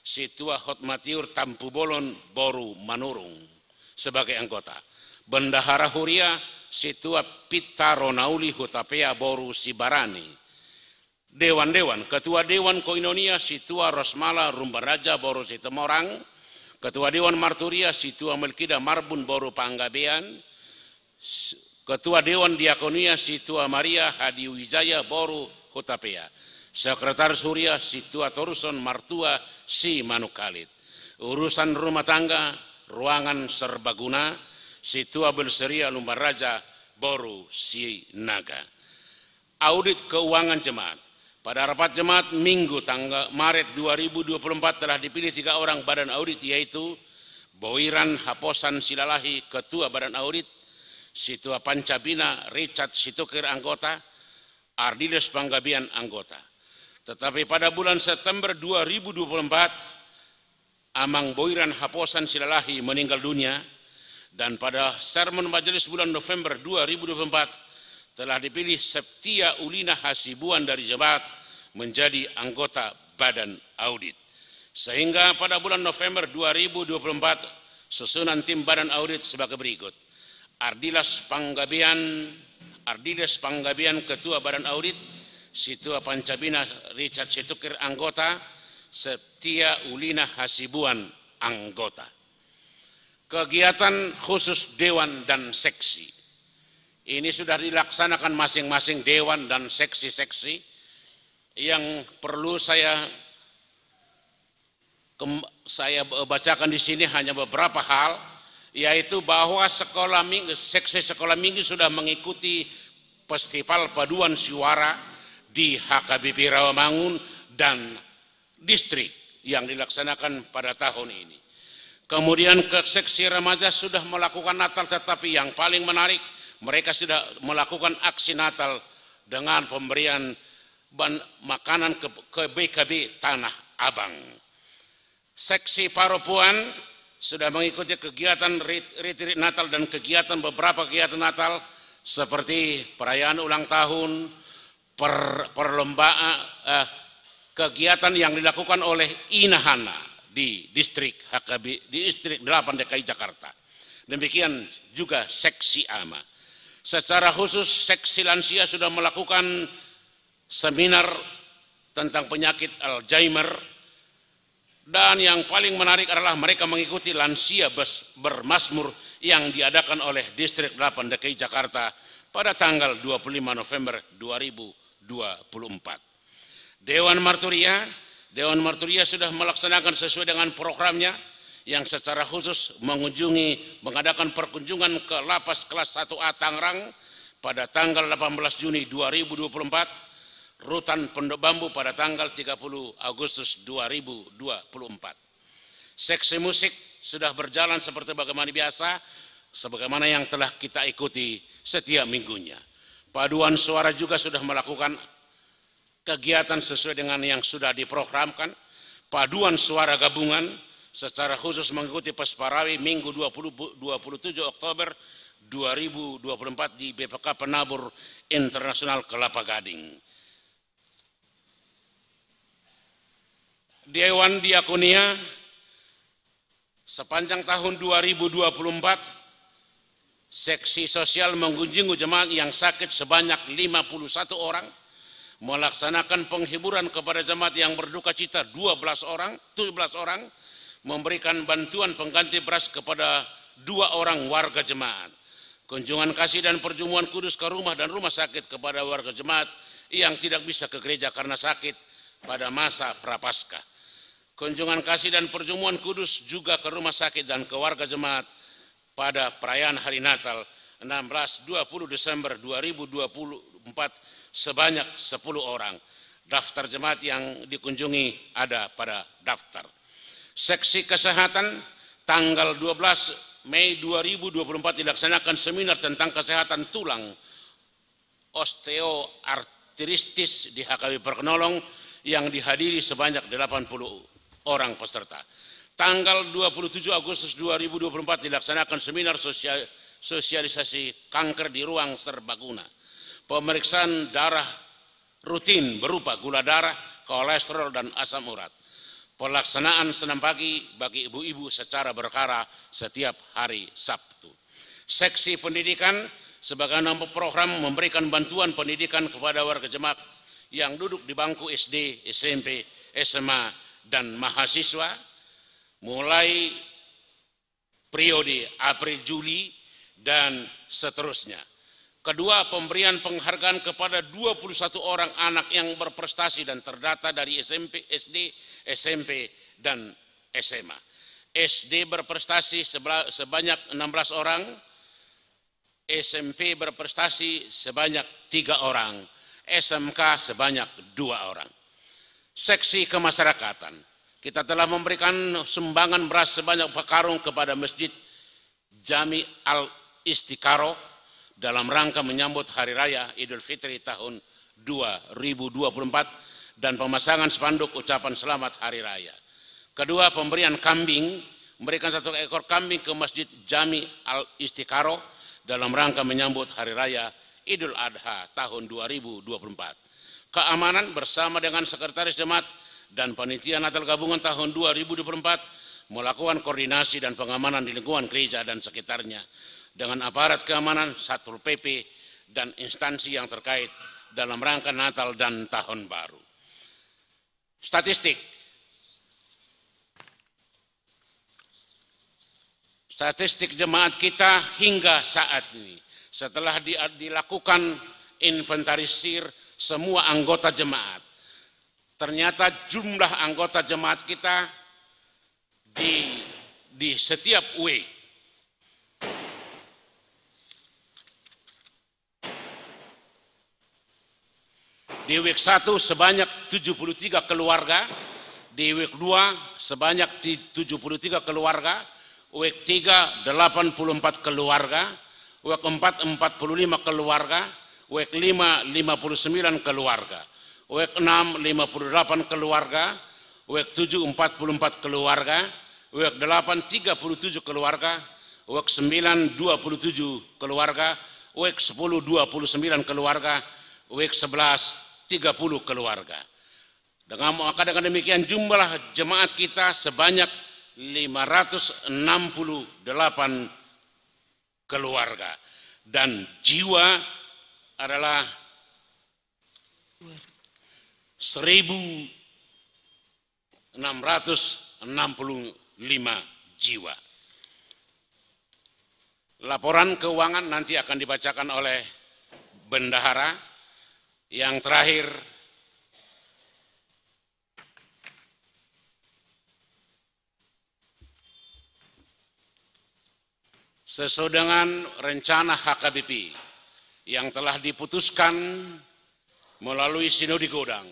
Situa Hotmatiur Tampu Bolon Boru Manurung sebagai anggota. Bendahara Huria Situa Pita Ronauli Hutapea Boru Sibarani. Dewan-dewan, Ketua Dewan Koinonia Situa Rosmala Rumbaraja Boru Sitemorang. Ketua Dewan Marturia Situa Melkida Marbun Boru Panggabean. Ketua Dewan Diakonia Situa Maria Hadi Wijaya Boru Hutapea. Sekretaris Huria Situa Toruson Martua Si Manukalit. Urusan rumah tangga ruangan serbaguna Situa Belseria Lumbaraja Boru Si Naga. Audit keuangan jemaat. Pada rapat jemaat Minggu tanggal Maret 2024 telah dipilih 3 orang badan audit, yaitu Boiran Haposan Silalahi Ketua Badan Audit, Situa Pancabina Richard Situkir anggota, Ardiles Panggabian anggota. Tetapi pada bulan September 2024, Amang Boiran Haposan Silalahi meninggal dunia, dan pada sermon majelis bulan November 2024 telah dipilih Septia Ulina Hasibuan dari jemaat menjadi anggota badan audit. Sehingga pada bulan November 2024 susunan tim badan audit sebagai berikut. Ardiles Panggabian Ketua Badan Audit, Situa Pancabina Richard Situkir anggota, Septia Ulina Hasibuan anggota. Kegiatan khusus dewan dan seksi. Ini sudah dilaksanakan masing-masing dewan dan seksi-seksi. Yang perlu saya bacakan di sini hanya beberapa hal, yaitu bahwa seksi sekolah minggu sudah mengikuti Festival Paduan Suara di HKBP Rawamangun dan distrik yang dilaksanakan pada tahun ini. Kemudian ke seksi remaja sudah melakukan Natal, tetapi yang paling menarik mereka sudah melakukan aksi Natal dengan pemberian makanan ke BKB Tanah Abang. Seksi Paropuan sudah mengikuti kegiatan retreat Natal dan beberapa kegiatan Natal seperti perayaan ulang tahun, perlombaan, kegiatan yang dilakukan oleh Inahana di distrik HKB, di distrik 8 DKI Jakarta. Demikian juga seksi AMA. Secara khusus seksi lansia sudah melakukan seminar tentang penyakit Alzheimer, dan yang paling menarik adalah mereka mengikuti lansia bermazmur yang diadakan oleh distrik 8 DKI Jakarta pada tanggal 25 November 2024. Dewan Marturia sudah melaksanakan sesuai dengan programnya yang secara khusus mengadakan perkunjungan ke Lapas Kelas 1A Tangerang pada tanggal 18 Juni 2024, Rutan Pondok Bambu pada tanggal 30 Agustus 2024. Seksi musik sudah berjalan seperti bagaimana biasa, sebagaimana yang telah kita ikuti setiap minggunya. Paduan suara juga sudah melakukan kegiatan sesuai dengan yang sudah diprogramkan. Paduan suara gabungan secara khusus mengikuti Pesparawi Minggu 27 Oktober 2024 di BPK Penabur Internasional Kelapa Gading. Dewan Diakonia sepanjang tahun 2024 seksi sosial mengunjungi jemaat yang sakit sebanyak 51 orang, melaksanakan penghiburan kepada jemaat yang berduka cita 17 orang, memberikan bantuan pengganti beras kepada 2 orang warga jemaat. Kunjungan kasih dan perjamuan kudus ke rumah dan rumah sakit kepada warga jemaat yang tidak bisa ke gereja karena sakit pada masa Prapaskah. Kunjungan kasih dan perjamuan kudus juga ke rumah sakit dan ke warga jemaat pada perayaan hari Natal 16-20 Desember 2024 sebanyak 10 orang. Daftar jemaat yang dikunjungi ada pada daftar. Seksi kesehatan tanggal 12 Mei 2024 dilaksanakan seminar tentang kesehatan tulang osteoartritis di HKB Perkenolong yang dihadiri sebanyak 80 orang peserta. Tanggal 27 Agustus 2024 dilaksanakan seminar sosialisasi kanker di ruang serbaguna. Pemeriksaan darah rutin berupa gula darah, kolesterol, dan asam urat. Pelaksanaan senam pagi bagi ibu-ibu secara berkala setiap hari Sabtu. Seksi pendidikan sebagai nama program memberikan bantuan pendidikan kepada warga jemaat yang duduk di bangku SD, SMP, SMA, dan mahasiswa mulai periode April, Juli, dan seterusnya. Kedua, pemberian penghargaan kepada 21 orang anak yang berprestasi dan terdata dari SMP, SD, SMP, dan SMA. SD berprestasi sebanyak 16 orang, SMP berprestasi sebanyak 3 orang, SMK sebanyak 2 orang. Seksi kemasyarakatan, kita telah memberikan sumbangan beras sebanyak 4 karung kepada Masjid Jami Al-Istiqoroh dalam rangka menyambut Hari Raya Idul Fitri tahun 2024 dan pemasangan spanduk ucapan selamat Hari Raya. Kedua, pemberian kambing, memberikan 1 ekor kambing ke Masjid Jami Al-Istiqoroh dalam rangka menyambut Hari Raya Idul Adha tahun 2024. Keamanan bersama dengan Sekretaris Jemaat dan Panitia Natal Gabungan tahun 2024 melakukan koordinasi dan pengamanan di lingkungan gereja dan sekitarnya dengan aparat keamanan, Satpol PP, dan instansi yang terkait dalam rangka Natal dan Tahun Baru. Statistik jemaat kita hingga saat ini setelah dilakukan inventarisir semua anggota jemaat, ternyata jumlah anggota jemaat kita di setiap week Di week 1 sebanyak 73 keluarga, di week 2 sebanyak 73 keluarga, week 3 84 keluarga, week 4 45 keluarga, week 5 59 keluarga, week 6 58 keluarga, week 7 44 keluarga, week 8 37 keluarga, week 9 27 keluarga, week 10 29 keluarga, week 11 30 keluarga. Dengan demikian jumlah jemaat kita sebanyak 568 keluarga dan jiwa adalah 1.665 jiwa. Laporan keuangan nanti akan dibacakan oleh bendahara. Yang terakhir, sesuai dengan rencana HKBP yang telah diputuskan melalui Sinode Godang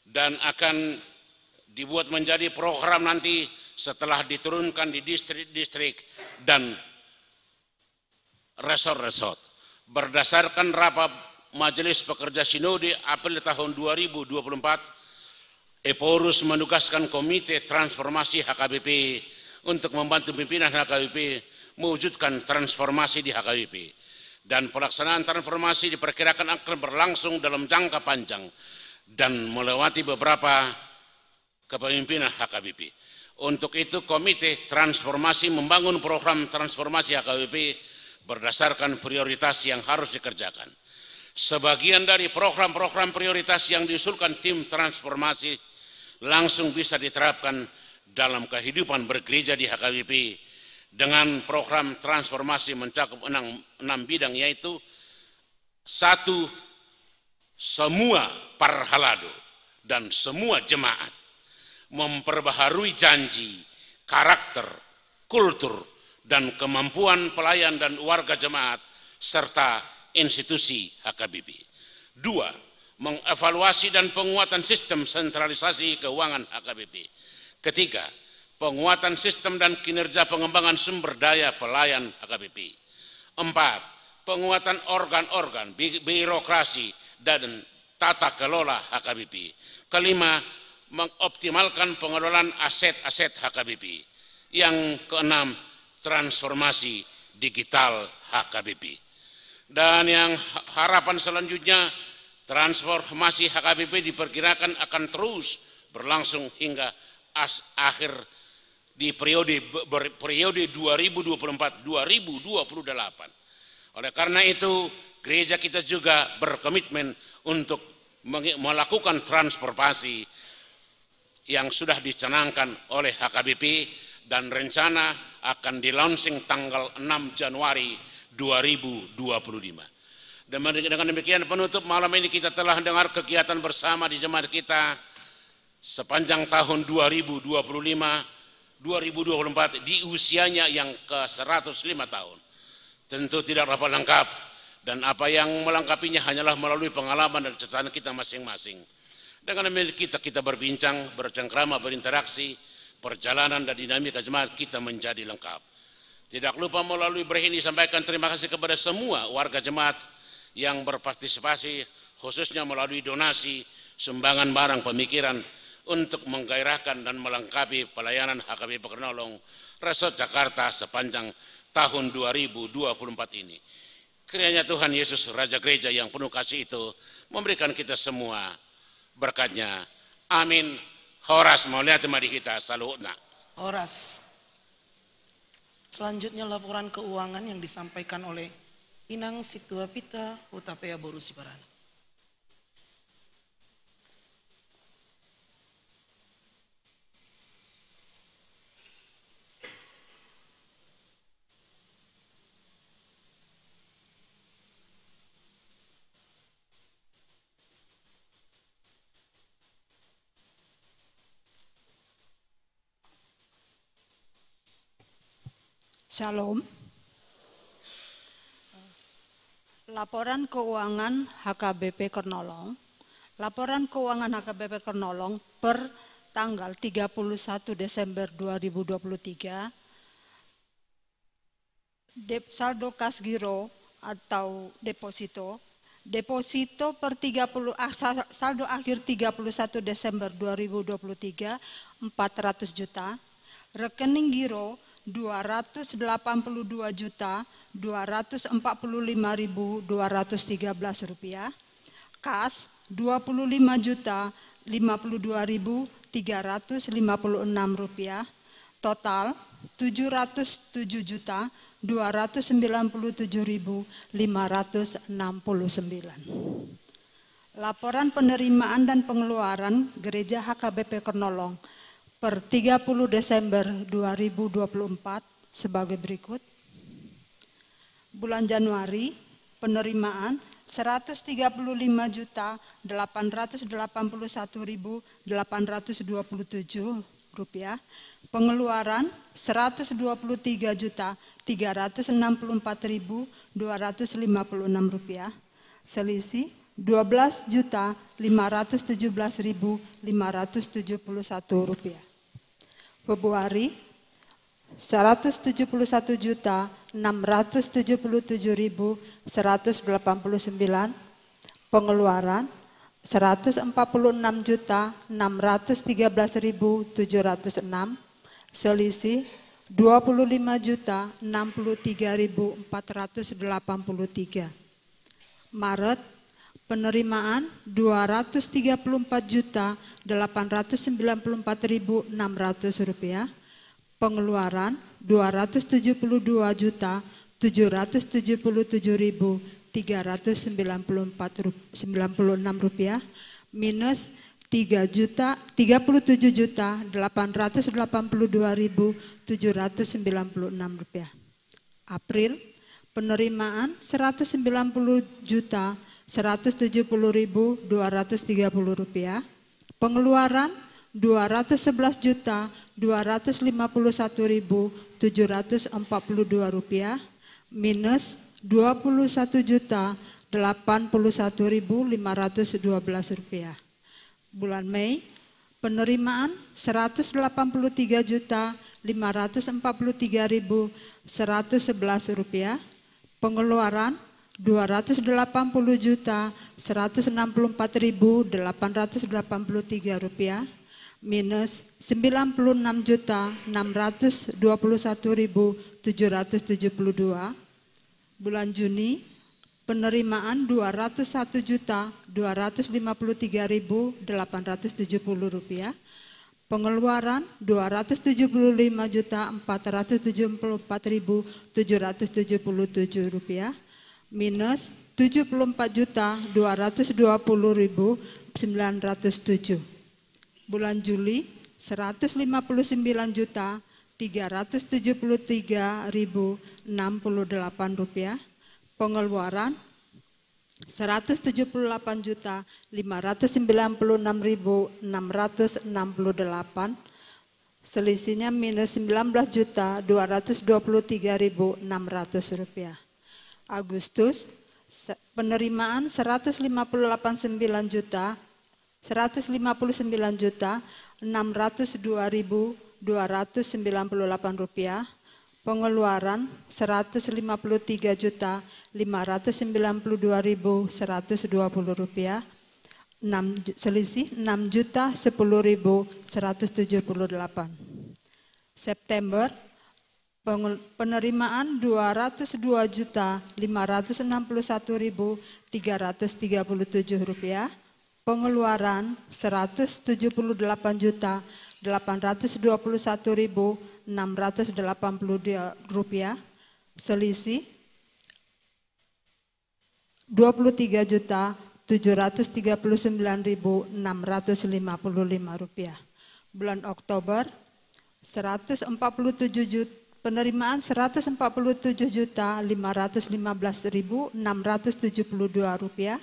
dan akan dibuat menjadi program nanti setelah diturunkan di distrik-distrik dan resort-resort. Berdasarkan rapat Majelis Pekerja Sinode April tahun 2024, Eporus menugaskan Komite Transformasi HKBP untuk membantu pimpinan HKBP mewujudkan transformasi di HKBP. Dan pelaksanaan transformasi diperkirakan akan berlangsung dalam jangka panjang dan melewati beberapa kepemimpinan HKBP. Untuk itu Komite Transformasi membangun program transformasi HKBP berdasarkan prioritas yang harus dikerjakan. Sebagian dari program-program prioritas yang diusulkan tim transformasi langsung bisa diterapkan dalam kehidupan bergereja di HKBP dengan program transformasi mencakup 6 bidang, yaitu 1. Semua parhalado dan semua jemaat memperbaharui janji, karakter, kultur, dan kemampuan pelayan dan warga jemaat serta institusi HKBP. 2. Mengevaluasi dan penguatan sistem sentralisasi keuangan HKBP. 3. Penguatan sistem dan kinerja pengembangan sumber daya pelayan HKBP. 4. Penguatan organ-organ, birokrasi, dan tata kelola HKBP. 5. Mengoptimalkan pengelolaan aset-aset HKBP. Yang 6. Transformasi digital HKBP. Dan yang harapan selanjutnya, transformasi HKBP diperkirakan akan terus berlangsung hingga akhir di periode 2024-2028. Oleh karena itu, gereja kita juga berkomitmen untuk melakukan transformasi yang sudah dicanangkan oleh HKBP dan rencana akan di-launching tanggal 6 Januari 2025. Dengan demikian penutup malam ini kita telah dengar kegiatan bersama di jemaat kita sepanjang tahun 2024 di usianya yang ke-105 tahun. Tentu tidak dapat lengkap dan apa yang melengkapinya hanyalah melalui pengalaman dan catatan kita masing-masing. Dengan demikian kita berbincang, bercengkrama, berinteraksi, perjalanan dan dinamika jemaat kita menjadi lengkap. Tidak lupa melalui ini sampaikan terima kasih kepada semua warga jemaat yang berpartisipasi, khususnya melalui donasi, sumbangan barang, pemikiran untuk menggairahkan dan melengkapi pelayanan HKBP Pekernolong Resort Jakarta sepanjang tahun 2024 ini. Kiranya Tuhan Yesus Raja Gereja yang penuh kasih itu memberikan kita semua berkatnya. Amin. Horas mauliat madi kita saluhna. Horas. Selanjutnya laporan keuangan yang disampaikan oleh Inang Situapita Hutapea Boru Sibaran. Shalom. Laporan keuangan HKBP Kernolong Laporan keuangan HKBP Kernolong per tanggal 31 Desember 2023. Saldo kas giro atau deposito. Deposito per saldo akhir 31 Desember 2023 400 juta. Rekening giro 282.245.213 rupiah. Kas 25.052.356 rupiah. Total 707.297.569. Laporan penerimaan dan pengeluaran Gereja HKBP Kernolong per 30 Desember 2024 sebagai berikut. Bulan Januari, penerimaan 135.881.827 rupiah, pengeluaran 123.364.256 rupiah, selisih 12.517.571 rupiah. Februari 171.677.189, pengeluaran 146.613.706, selisih 25.063.483. Maret, penerimaan 234.894.600 rupiah, pengeluaran 277.397.396 rupiah, minus 37.882.796 rupiah. April, penerimaan 190.170.230 rupiah, pengeluaran 211.251.742 rupiah, minus 21.081.512 rupiah. Bulan Mei, penerimaan 183.543.111 rupiah, pengeluaran 280.164.883 rupiah, minus 96.621.772. Bulan Juni, penerimaan 201.253.870 rupiah, pengeluaran 275.474.777 rupiah, minus 74.220.907. Bulan Juli 159.373.068 rupiah, pengeluaran 178.596.668, selisihnya minus 19.223.600 rupiah. Agustus, penerimaan 159.602.298 rupiah, pengeluaran 153.592.120 rupiah, selisih 6.010.178. September, penerimaan 202.561.337 rupiah, pengeluaran 178.821.682 rupiah, selisih 23.739.655 rupiah. Bulan Oktober, penerimaan 147.515.672 rupiah,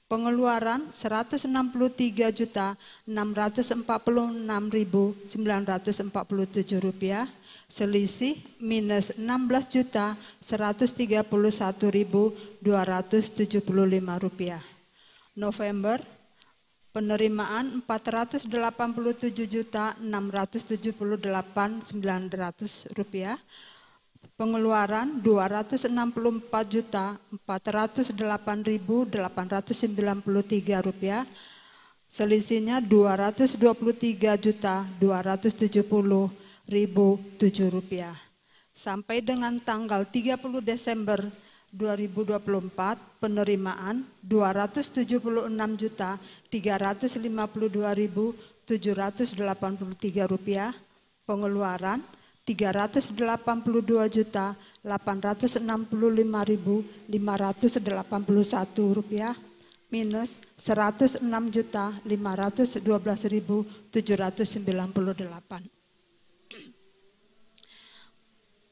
pengeluaran 163.646.947 rupiah, selisih minus 16.131.275 rupiah. November, Penerimaan Rp487.678.900. Pengeluaran Rp264.408.893. Selisihnya Rp223.270.007. Sampai dengan tanggal 30 Desember 2024, penerimaan Rp276.352.783. Pengeluaran Rp382.865.581, minus Rp106.512.798.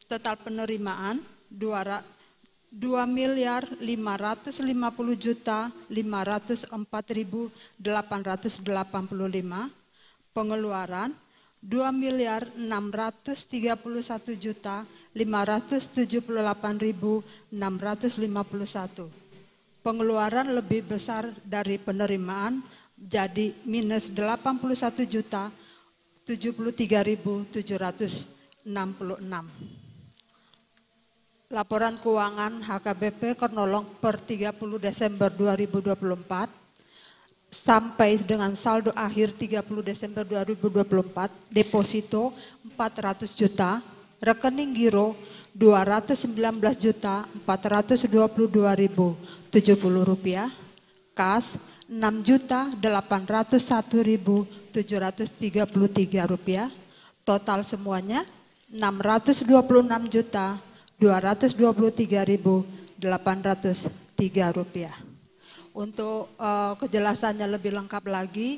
Total penerimaan Rp2.550.504.885. Pengeluaran Rp2.631.578.651. Pengeluaran lebih besar dari penerimaan, jadi minus Rp83.766. Laporan keuangan HKBP Kronolog per 30 Desember 2024 sampai dengan saldo akhir 30 Desember 2024, deposito 400 juta, rekening giro Rp219.422.070, kas Rp6.801.733, total semuanya Rp626.223.803. Untuk kejelasannya lebih lengkap lagi,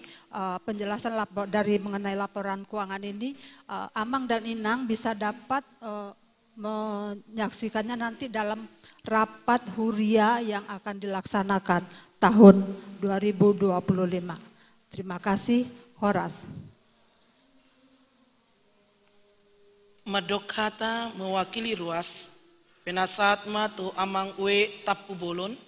penjelasan dari mengenai laporan keuangan ini, Amang dan Inang bisa dapat menyaksikannya nanti dalam rapat huria yang akan dilaksanakan tahun 2025. Terima kasih, Horas. Madokata mewakili ruas, penasaat matu Amang Ue Tapu Bolon.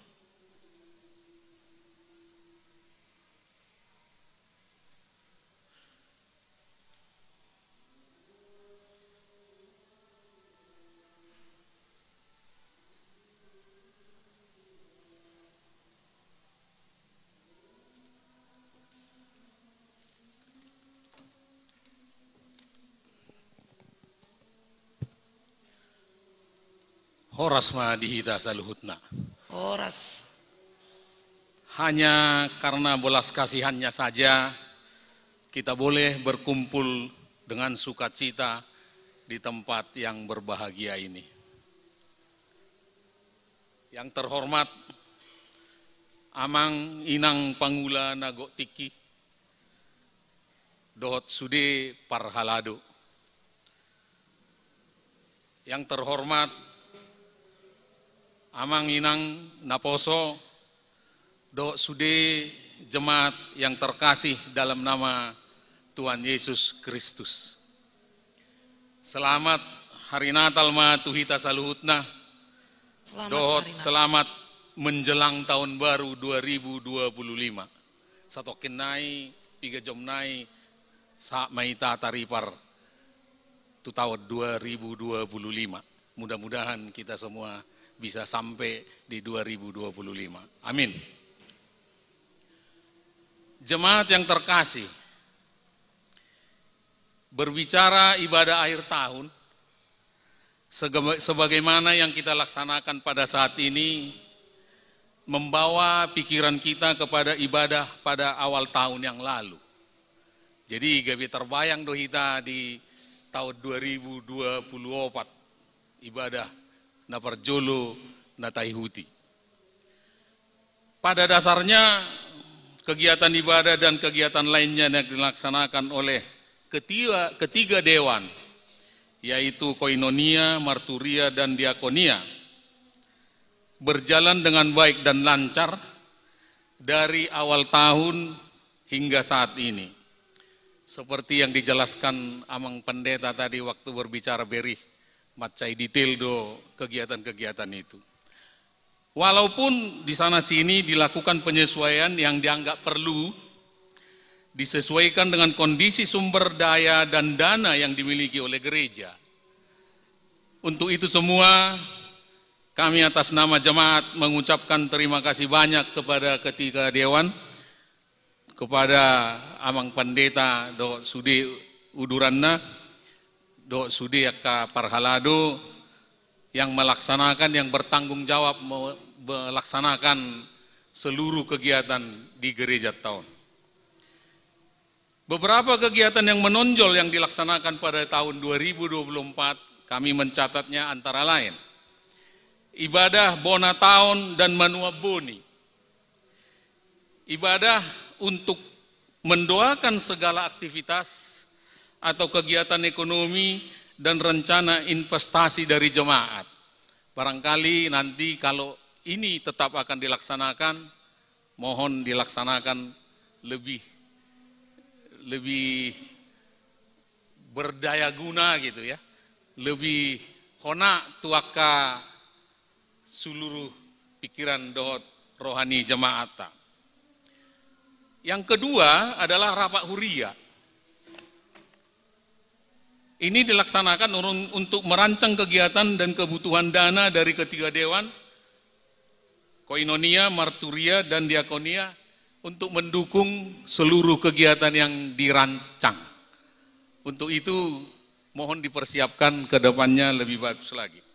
Horas ma dihita saluhutna. Horas. Hanya karena belas kasihannya saja kita boleh berkumpul dengan sukacita di tempat yang berbahagia ini. Yang terhormat Amang Inang Pangula Nagok Tiki Dohot Sude Parhalado. Yang terhormat Amang Inang Naposo Dohot Sude Jemaat yang terkasih dalam nama Tuhan Yesus Kristus. Selamat Hari Natal ma tuhita saluhutna. Dohot selamat menjelang tahun baru 2025. Satokin nai, piga jom nai, sa maita taripar tu tahun 2025. Mudah-mudahan kita semua bisa sampai di 2025. Amin. Jemaat yang terkasih, berbicara ibadah akhir tahun, sebagaimana yang kita laksanakan pada saat ini, membawa pikiran kita kepada ibadah pada awal tahun yang lalu. Jadi gabi terbayang dohita di tahun 2024, ibadah na parjolo na taihuti. Pada dasarnya kegiatan ibadah dan kegiatan lainnya yang dilaksanakan oleh ketiga dewan, yaitu koinonia, marturia, dan diakonia, berjalan dengan baik dan lancar dari awal tahun hingga saat ini. Seperti yang dijelaskan Amang Pendeta tadi waktu berbicara beri macai detail do kegiatan-kegiatan itu. Walaupun di sana sini dilakukan penyesuaian yang dianggap perlu disesuaikan dengan kondisi sumber daya dan dana yang dimiliki oleh gereja. Untuk itu semua, kami atas nama jemaat mengucapkan terima kasih banyak kepada ketiga dewan, kepada Amang Pendeta Do Sude Uduranna, Do Sude Aka Parhalado, yang melaksanakan, yang bertanggung jawab melaksanakan seluruh kegiatan di gereja tahun. Beberapa kegiatan yang menonjol yang dilaksanakan pada tahun 2024, kami mencatatnya antara lain ibadah Bona Tahun dan Manua Boni. Ibadah untuk mendoakan segala aktivitas atau kegiatan ekonomi dan rencana investasi dari jemaat. Barangkali nanti kalau ini tetap akan dilaksanakan, mohon dilaksanakan lebih berdaya guna gitu ya, lebih hona tuaka seluruh pikiran dohot rohani jemaat. Yang kedua adalah rapat huria. Ini dilaksanakan untuk merancang kegiatan dan kebutuhan dana dari ketiga dewan, Koinonia, Marturia, dan Diakonia untuk mendukung seluruh kegiatan yang dirancang. Untuk itu mohon dipersiapkan ke depannya lebih bagus lagi.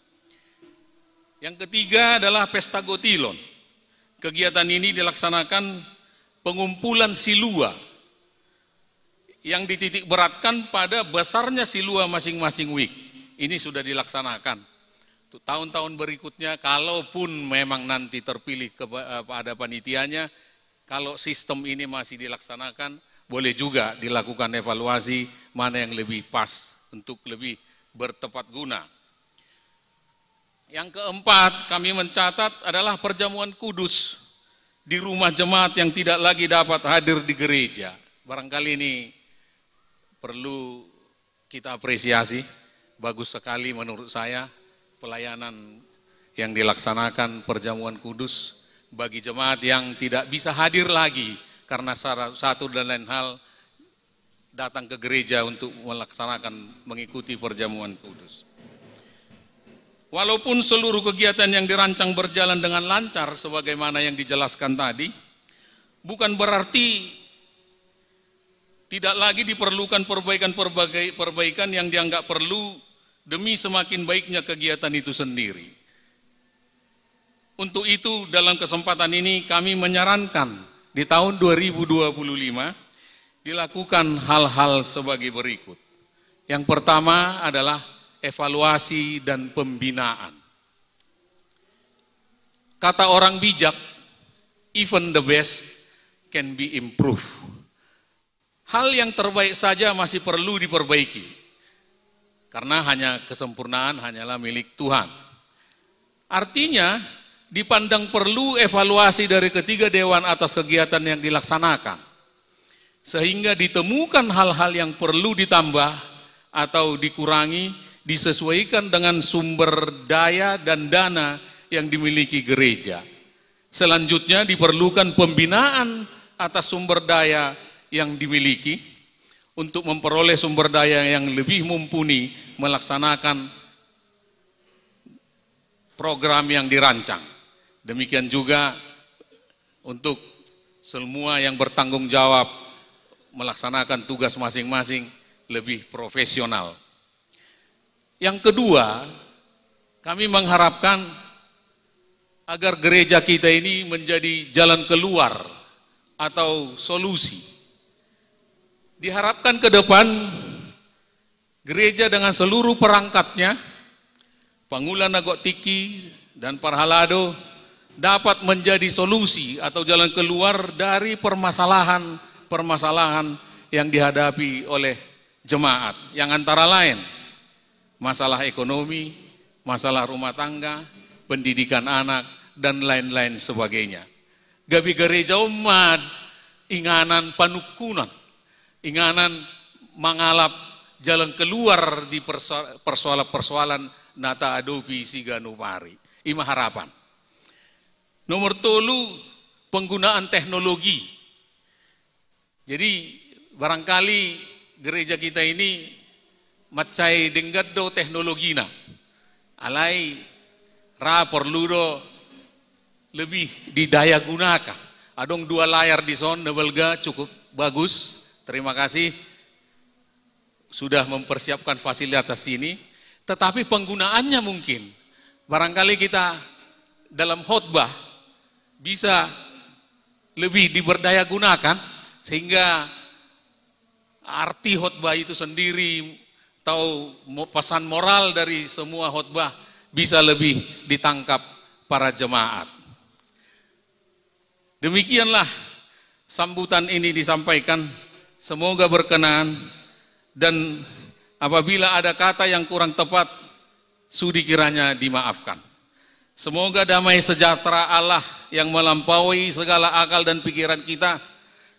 Yang ketiga adalah Pesta Gotilon. Kegiatan ini dilaksanakan pengumpulan silua yang dititik beratkan pada besarnya silua masing-masing week. Ini sudah dilaksanakan. Untuk tahun-tahun berikutnya, kalaupun memang nanti terpilih kepada panitianya, kalau sistem ini masih dilaksanakan, boleh juga dilakukan evaluasi mana yang lebih pas untuk lebih bertepat guna. Yang keempat, kami mencatat adalah perjamuan kudus di rumah jemaat yang tidak lagi dapat hadir di gereja. Barangkali ini perlu kita apresiasi, bagus sekali menurut saya pelayanan yang dilaksanakan perjamuan kudus bagi jemaat yang tidak bisa hadir lagi karena satu dan lain hal datang ke gereja untuk mengikuti perjamuan kudus. Walaupun seluruh kegiatan yang dirancang berjalan dengan lancar sebagaimana yang dijelaskan tadi, bukan berarti tidak lagi diperlukan perbaikan yang dianggap perlu demi semakin baiknya kegiatan itu sendiri. Untuk itu dalam kesempatan ini kami menyarankan di tahun 2025 dilakukan hal-hal sebagai berikut. Yang pertama adalah evaluasi dan pembinaan. Kata orang bijak, even the best can be improved. Hal yang terbaik saja masih perlu diperbaiki, karena hanya kesempurnaan hanyalah milik Tuhan. Artinya, dipandang perlu evaluasi dari ketiga dewan atas kegiatan yang dilaksanakan, sehingga ditemukan hal-hal yang perlu ditambah atau dikurangi, disesuaikan dengan sumber daya dan dana yang dimiliki gereja. Selanjutnya diperlukan pembinaan atas sumber daya yang dimiliki untuk memperoleh sumber daya yang lebih mumpuni melaksanakan program yang dirancang. Demikian juga untuk semua yang bertanggung jawab melaksanakan tugas masing-masing lebih profesional. Yang kedua, kami mengharapkan agar gereja kita ini menjadi jalan keluar atau solusi. Diharapkan ke depan gereja dengan seluruh perangkatnya, Pangulan Nagok Tiki dan Parhalado dapat menjadi solusi atau jalan keluar dari permasalahan yang dihadapi oleh jemaat, yang antara lain masalah ekonomi, masalah rumah tangga, pendidikan anak, dan lain-lain sebagainya. Gabi gereja umat inganan panukunan, inganan mengalap jalan keluar di persoalan-persoalan nata adopi siganupari. Ima harapan. Nomor 3, penggunaan teknologi. Jadi barangkali gereja kita ini macai denggat do teknologina. Alai ra perlu do lebih didaya gunakan. Adong 2 layar di son nebelga cukup bagus. Terima kasih sudah mempersiapkan fasilitas ini. Tetapi penggunaannya mungkin barangkali kita dalam khotbah bisa lebih diberdaya gunakan sehingga arti khotbah itu sendiri atau pesan moral dari semua khotbah bisa lebih ditangkap para jemaat. Demikianlah sambutan ini disampaikan, semoga berkenan, dan apabila ada kata yang kurang tepat, sudi kiranya dimaafkan. Semoga damai sejahtera Allah yang melampaui segala akal dan pikiran kita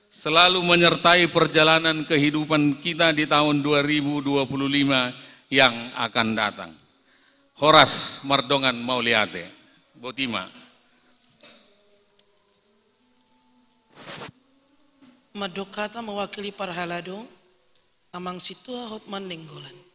selalu menyertai perjalanan kehidupan kita di tahun 2025 yang akan datang. Horas Mardongan Mauliate, Botima. Madokata mewakili Parhalado, amang situa Hotman Lenggolan.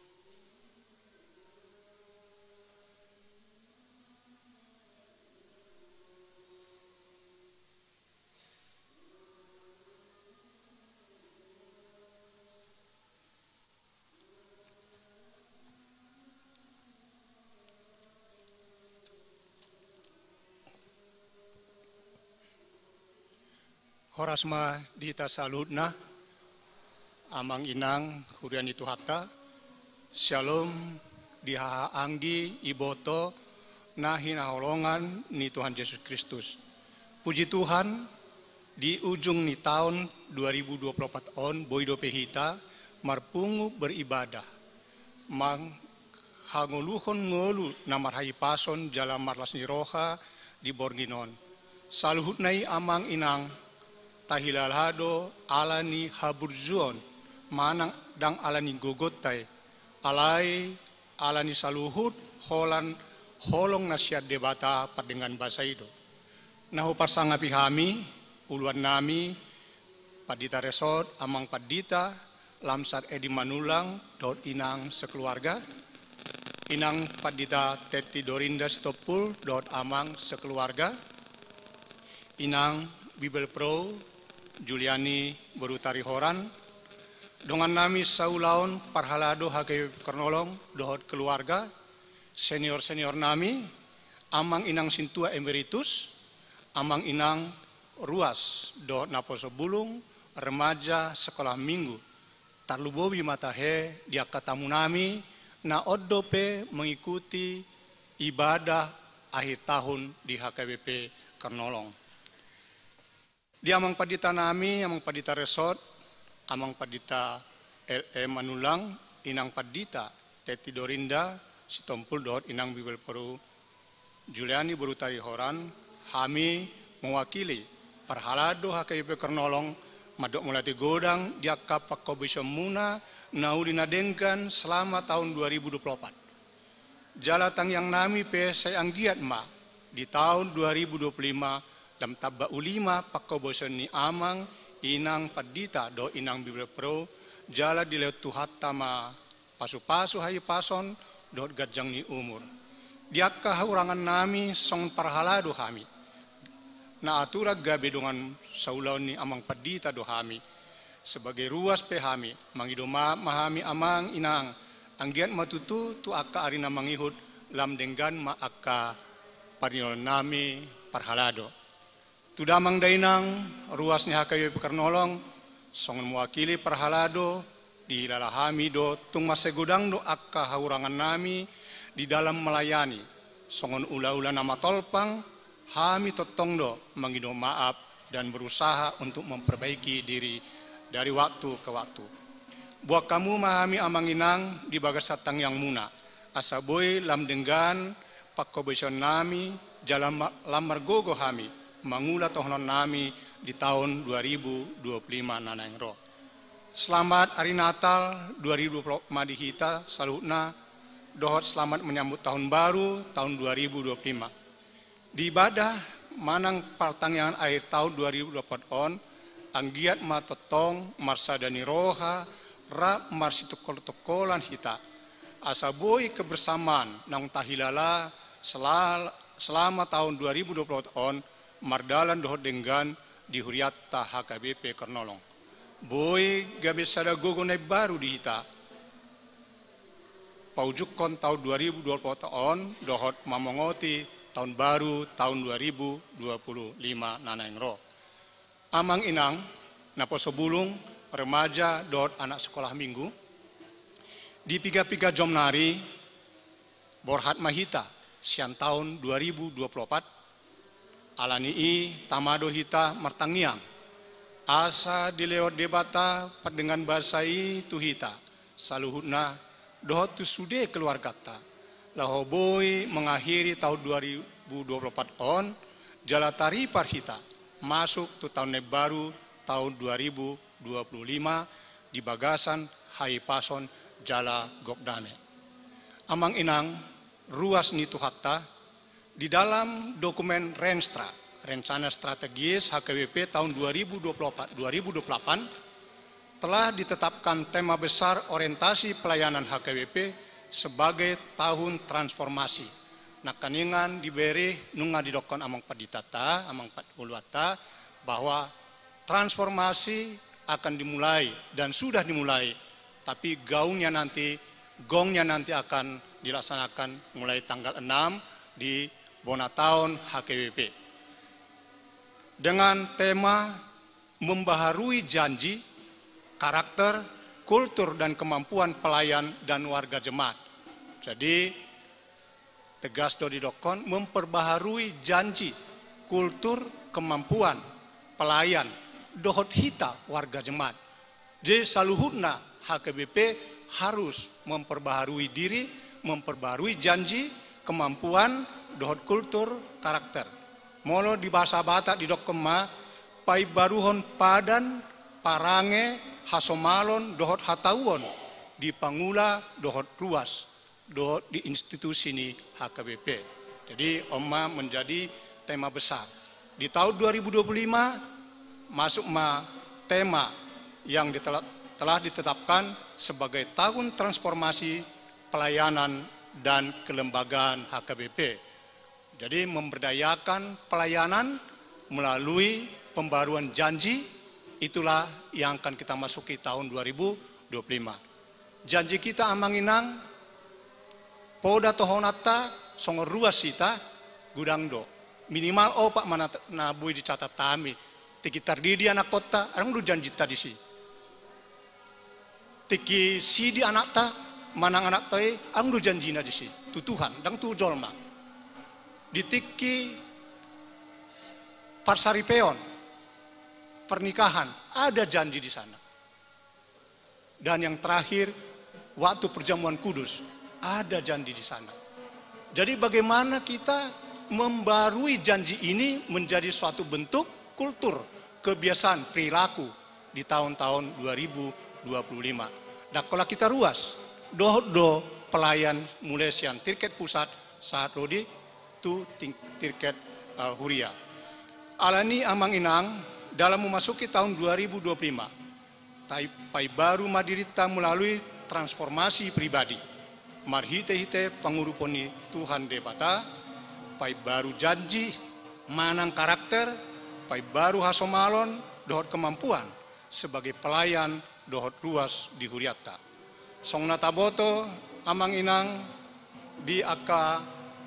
Horasma dita saludna, amang inang hurian itu hatta, shalom diha anggi iboto nahi naholongan ni Tuhan Yesus Kristus. Puji Tuhan, di ujung ni tahun 2024 on boido pehita marpungu beribadah. Mang hanguluhon ngolu namarhai pason jalan marlas ni roha di Borginon. Saluhut nai amang inang tahilalhado alani haburzuon manang dang alani gogotai alai alani saluhut holan holong nasihat debata padengan bahasa itu nahu pasanga pihami uluan nami padita resort amang padita lamsat edi manulang dot inang sekeluarga inang padita Teti Dorinda Sitopul dot amang sekeluarga inang Bibel Pro Juliani Borutari Horan, dengan nami saulaon Parhalado Hake Kernolong dohot keluarga, senior-senior nami, amang inang Sintua Emeritus, amang inang Ruas dohot Naposo Bulung, remaja sekolah minggu, tarlubobi matahe dia katamu nami, na oddope mengikuti ibadah akhir tahun di HKBP Kernolong. Di amang padita nami, amang padita resort, amang padita LE Manulang, inang padita Teti Dorinda, Sitompul dot inang Bibel Peru, Juliani Borutari Horan, kami mewakili Parhalado HKBP Kernolong, madok mulati godang diakap pakobisyo muna naulina dengkan selama tahun 2024. Jalatang yang nami pe saya anggiat ma di tahun 2025 dalam tabba ulima pakkobosan ni amang inang padita do inang Bibel Pro jala di lewat tuhatta ma pasu-pasu hayi pason do gajang ni umur diakka haurangan nami song Parhalado kami na atura gabe dengan saulaon ni amang padita do kami sebagai ruas pe kami mangidoma mahami amang inang anggiat matutu tu akka arina mangihud lam denggan ma akka parniol nami Parhalado. Tudamang dainang ruasnya HKBP Kernolong songon mewakili Parhalado di lalahami do tung masegudang do akka haurangan nami di dalam melayani songon ula-ula nama tolpang kami totong do mengido maaf dan berusaha untuk memperbaiki diri dari waktu ke waktu. Buat kamu mahami amang inang di bagas satang yang muna asaboy lam denggan pakkobeson nami jalan lamar gogo kami mangula tohnon nami di tahun 2025 nanang roh. Selamat hari Natal 2024 madihita salutna dohot selamat menyambut tahun baru tahun 2025. Di ibadah manang pertanggihan akhir tahun 2024 on anggiat matotong marsadani roha rap marsitokol-tokolan hita asaboi kebersamaan nang tahilala selama tahun 2020 on mardalan dohot denggan di huriatta HKBP Kernolong boy gabe sada gogonai baru di hita paujukon tahun 2020 on dohot mamongoti tahun baru tahun 2025 nanaengro amang inang napo sebulung remaja dohot anak sekolah minggu di piga-piga jomnari borhat mahita sian tahun 2024 alani tamado hita martangiang asa dilewat debata dengan bahasai tuhita saluhutna dohot tu sude keluargata lahoboi mengakhiri tahun 2024 on jalatari parhita masuk tu tahun baru tahun 2025 di bagasan Hai Pason Jala Gokdane. Amang inang ruas nitu hatta di dalam dokumen Renstra, Rencana Strategis HKBP tahun 2024-2028 telah ditetapkan tema besar orientasi pelayanan HKBP sebagai tahun transformasi. Nakaningan diberi nunga didokon amang paditata, amang patuluata bahwa transformasi akan dimulai dan sudah dimulai, tapi gongnya nanti akan dilaksanakan mulai tanggal 6 di Bonataun HKBP dengan tema membaharui janji, karakter, kultur dan kemampuan pelayan dan warga jemaat. Jadi tegas do didokon memperbaharui janji, kultur, kemampuan pelayan dohot hita warga jemaat. Jadi saluhutna HKBP harus memperbaharui diri, memperbaharui janji, kemampuan, dohot kultur, karakter. Molo di bahasa Batak di dokema pai baruhon padan, parange, hasomalon, dohot hatauon di pangula dohot ruas, dohot di institusi ini HKBP. Jadi Oma menjadi tema besar. Di tahun 2025 masuk tema yang telah ditetapkan sebagai tahun transformasi pelayanan dan kelembagaan HKBP. Jadi memberdayakan pelayanan melalui pembaruan janji, itulah yang akan kita masuki tahun 2025. Janji kita amanginang, poda tohonata, songor ruas sita, gudangdo. Minimal opak mana nabui dicatat tami. Tiki tardidi anak kota, orang lu janji tadi sih. Tiki sidi anak ta, manang anak tai, orang lu janji na di sih. Tu Tuhan, dan tu jolma. Di tiki parsaripeon, pernikahan, ada janji di sana. Dan yang terakhir, waktu perjamuan kudus, ada janji di sana. Jadi bagaimana kita membarui janji ini menjadi suatu bentuk kultur, kebiasaan, perilaku di tahun-tahun 2025. Dan kalau kita ruas, do pelayan mulai sian tirket pusat saat rodi tu tirket huria. Alani amang inang dalam memasuki tahun 2025, pai baru madirita melalui transformasi pribadi. Marhite-hite panguruponi Tuhan debata, pai baru janji, manang karakter, pai baru hasomalon, dohot kemampuan sebagai pelayan dohot ruas di huriata. Song nataboto amang inang di aka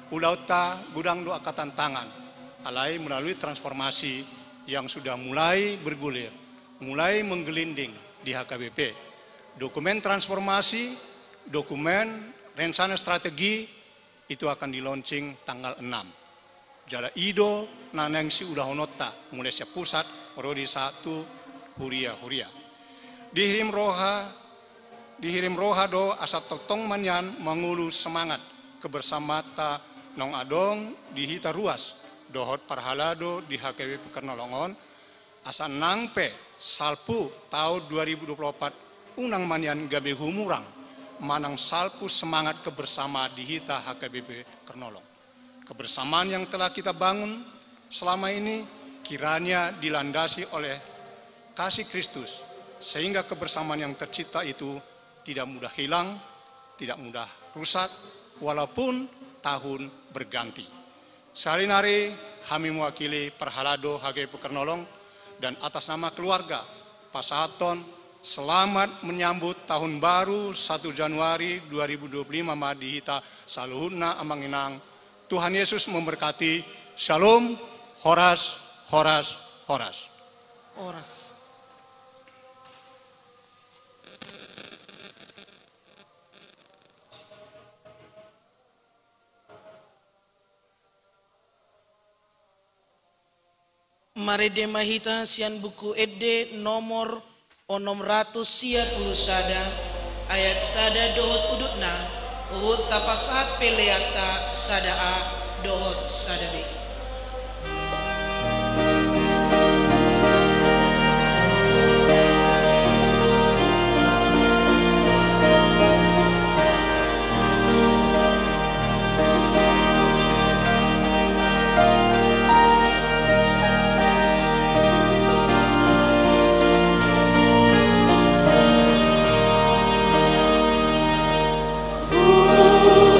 ulauta gudang do aka tantangan alai melalui transformasi yang sudah mulai bergulir, mulai menggelinding di HKBP. Dokumen transformasi, dokumen rencana strategi itu akan di launching tanggal 6. Jala ido naneng si udah honota mulai siap pusat rodi 1 huria. Dihirim roha do asat totong manyan mengulu semangat kebersamata nong adong di hita ruas dohot parhalado di HKBP Kernolongon asa nangpe salpu tahun 2024 unang manyan gabe humurang manang salpu semangat kebersamaan di hita HKBP Kernolong. Kebersamaan yang telah kita bangun selama ini kiranya dilandasi oleh kasih Kristus, sehingga kebersamaan yang tercipta itu tidak mudah hilang, tidak mudah rusak, walaupun tahun berganti. Sarinari kami mewakili Perhalado HG Pekernolong dan atas nama keluarga Pasahaton selamat menyambut tahun baru 1 Januari 2025 Madihita Saluhuna Amanginang. Tuhan Yesus memberkati. Shalom, horas, horas, horas. Horas. Marede mahita sian buku edde nomor 600 sada ayat sada dohot udutna uhut tapasat peleata sada a dohot sada b.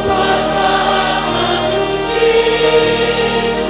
Pasal 7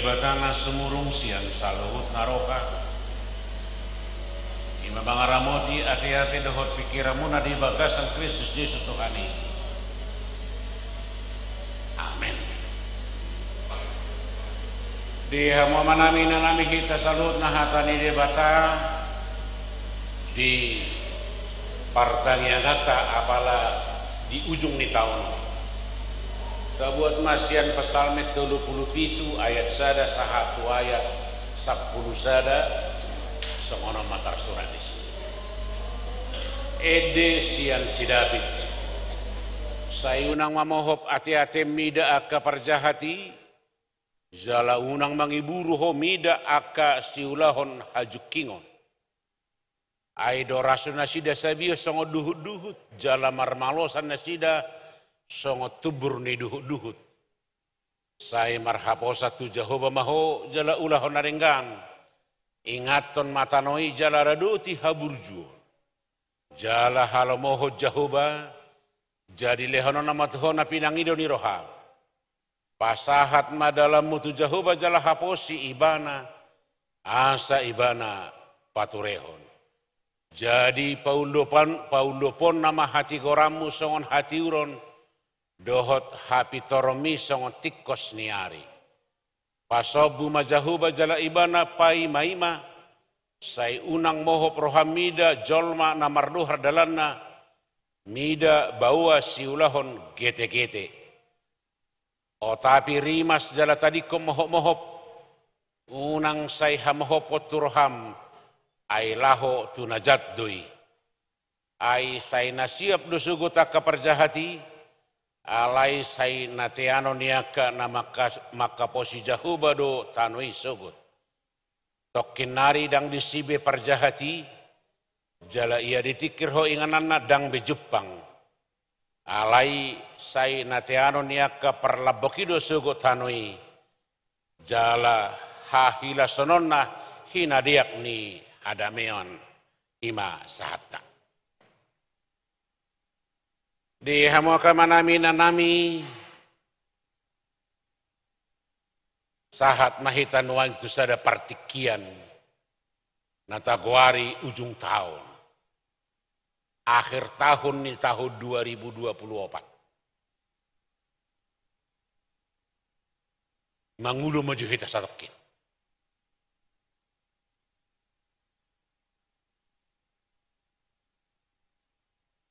batana semurung sian saluhut naroka. Ima bangaramoti hati-hati dohot pikiramu na di bagasan Kristus Yesus Tuhan ini. Amin. Di hamo manami nami hita salut na hatani di bata di partangianata apala di ujung ni tahun. Kabuat masian pasalme 37 ayat sada sahatu ayat 10 sada semono matar surat di sini. Ede sian si David. Sayunang mamohop ati-ati mida aka parjahati. Jala unang mangiburu ho mida aka siulahon hajuk kingon. Aido rasu nasida sabio songo duhut-duhut. Jala marmalosan nasida songo tubur ni duhut-duhut. Saya marhaposa tu Jehovah maho jala ulahon narenggan. Ingaton matanoi jala raduti haburju. Jala halomoho Jehovah. Jadi lehono nama Tuhona pinangido ni roha. Pasahat madalam mutu Jehovah jala haposi ibana. Asa ibana paturehon. Jadi paulopon nama hati goramu songon hati uron. Dohot hapi toromi songon tikos niari. Pasobu majahuba jala ibana pai maima. Sai unang moho prohamida jolma namarduhar dalanna. Mida bawa siulahon gete-gete. O tapi rimas jala tadiko mohop-mohop. Unang sai hamohopot turham. Ai laho tunajat dui. Ai sai nasiap dusuguta kaparjahati. Alai sai nateano niaka na makaposi Jehovah do tanui sugut. Tokinari dang disibe parjahati. Jala ia ditikir ho inganana dang bejupang. Alai sai nateano niaka parlabokido sugut tanui. Jala hahila sononna hina diak ni adameon ima sahata. Di hamoka manami nanami sahat mahitan wang itu sada partikian natagwari ujung tahun akhir tahun ni tahun 2024 mangulu maju kita satokit.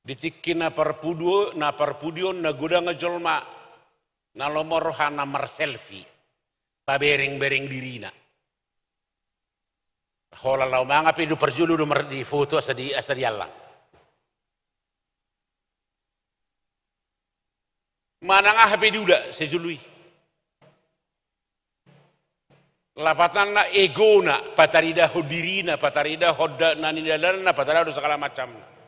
Ditikin na parpudion na gudang ngejolma na lomorohan na marselfie pabering-bering dirina. Hola lau mga pidu perjulu di foto asa di alang. Mana nga hapi duda sejului. Lapatan na ego na patarida hodirina patarida hoda nanidalana patarida segala macam.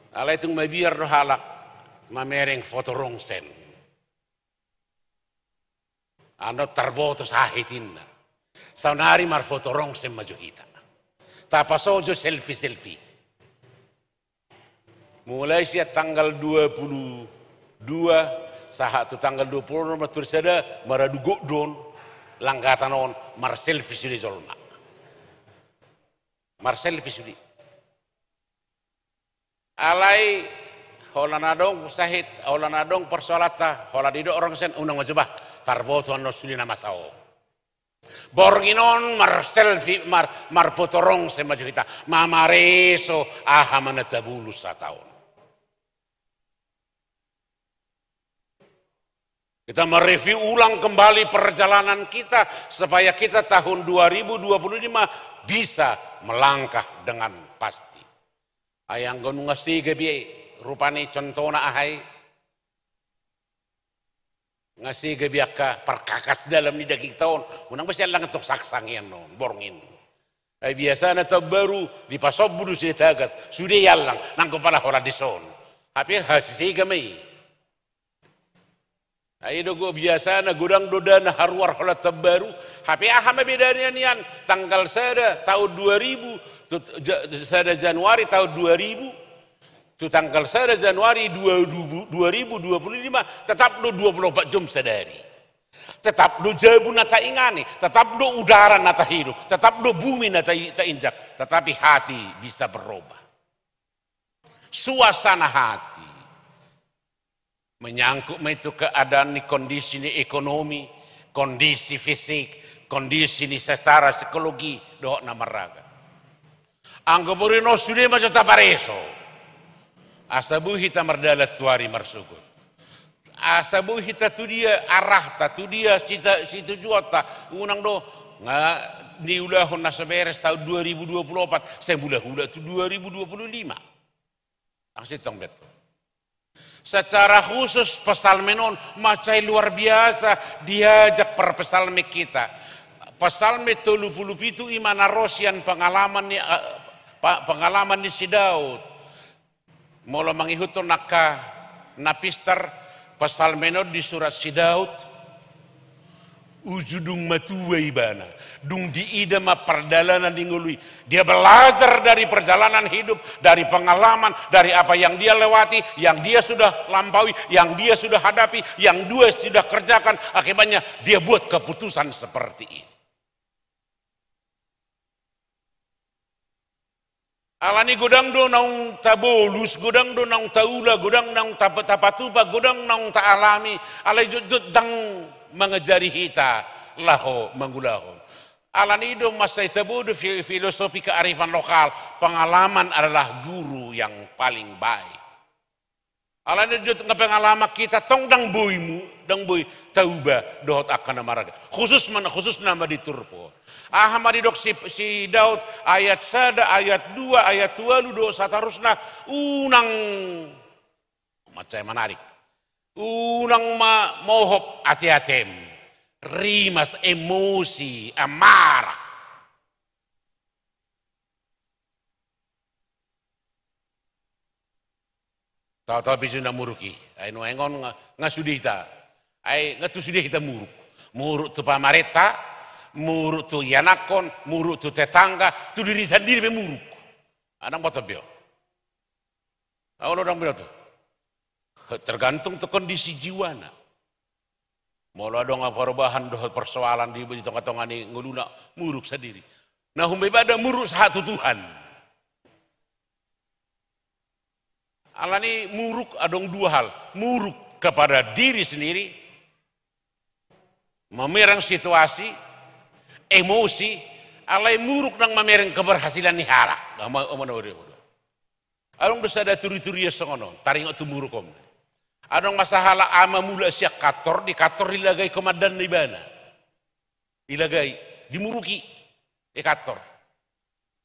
Ala itong mabiar do halak mamereng foto rongsen. Ano tarboto sahitin na. Saunari mar foto rongsen majuhita. Tapasojo selfie. Mulai siya tanggal 22 sahat tu tanggal 20 matur sada maradugok don langgatan on mar selfie sudi jolma. Mar selfie sudi. Alai holanadong sahit holanadong persolata holadido orang sen unang majubah tarboto no suli nama sao borginon mar selfie mar potorong se majuhita mamareso aha manatabulu sataon kita mereview ulang kembali perjalanan kita supaya kita tahun 2025 bisa melangkah dengan pasti. Ayang gonung ngasi gabi rupane contohna ahai ngasi gabi aka perkakas dalam ni daging tahun unang pasti lang tok saksangian non borngin ay biasa na baru di pasobbu sudah tagas sudah yalang nang kepala hora dison tapi hasi gamay ay dogo biasa na gudang doda na harwar hola tabaru tapi ahama bedanya nian tanggal sada tahun 2000 sada Januari tahun 2000 tu tanggal sada Januari 2025 tetap 24 jam sadari Tetap do jabu nata ingani, tetap do udara nata hidup, tetap do bumi nata injak, tetapi hati bisa berubah. Suasana hati menyangkut itu keadaan ni kondisi ni ekonomi, kondisi fisik, kondisi ni secara psikologi doh nama raga. Anggo borino sudah macam tapareso. Asabu hita merdala tuari marsugut. Asabu hita tu dia arah ta tu dia situ juata unang do nga ni ulahon na seberes tahun 2024 saya bulah tu 2025. Aksitong betul. Secara khusus pesalmenon macai luar biasa diajak per pesalme kita. Pesalme 37 imana rosian pengalaman ni si Daud. Mula mangihutun napister pesalmenon di surat si Daud. Ujudung matuwa ibana. Dung diida ma perdalanan dingului. Dia belajar dari perjalanan hidup, dari pengalaman, dari apa yang dia lewati, yang dia sudah lampaui, yang dia sudah hadapi, yang dia sudah kerjakan. Akibatnya dia buat keputusan seperti ini. Alani godang do naung tabolus, godang do naung taula, godang naung tapatupa, godang naung taalami, alai judut dang mengajari hita laho menggulahon. Alani do masa tabodu filosofi kearifan lokal, pengalaman adalah guru yang paling baik. Alani judut ngepengalaman kita tong dang boimu, dang boy tauba dohot akan namaraga. Khusus nama diturpo. Ahmadi dok si Daud ayat 1, ayat 2, ayat 2 do satarusna unang macam menarik. Unang mohop ati-atem, rimas emosi, amarah. Tahu-tahu bisu na muruki, ay no engon ngasudita, ay ngatu sudah kita muruk tu pamareta, muruk tu yanakon, muruk tu tetangga, tu diri sendiri muruk. Anang bota bio. Awal orang bio tu. Tergantung tu kondisi jiwana. Mula dong perubahan doh persoalan di tengah-tengah ni nguluna muruk sendiri. Nah humbebada muruk satu Tuhan. Alani muruk adong dua hal. Muruk kepada diri sendiri, memerang situasi, emosi, alai muruk nang memerang keberhasilan ni halak. Adong dosa ada turi-turi ya songono, taring tu muruk om. Adong masalah ama mula siak kator dilagai komandan ni bana. Dilagai, dimuruki, di kator.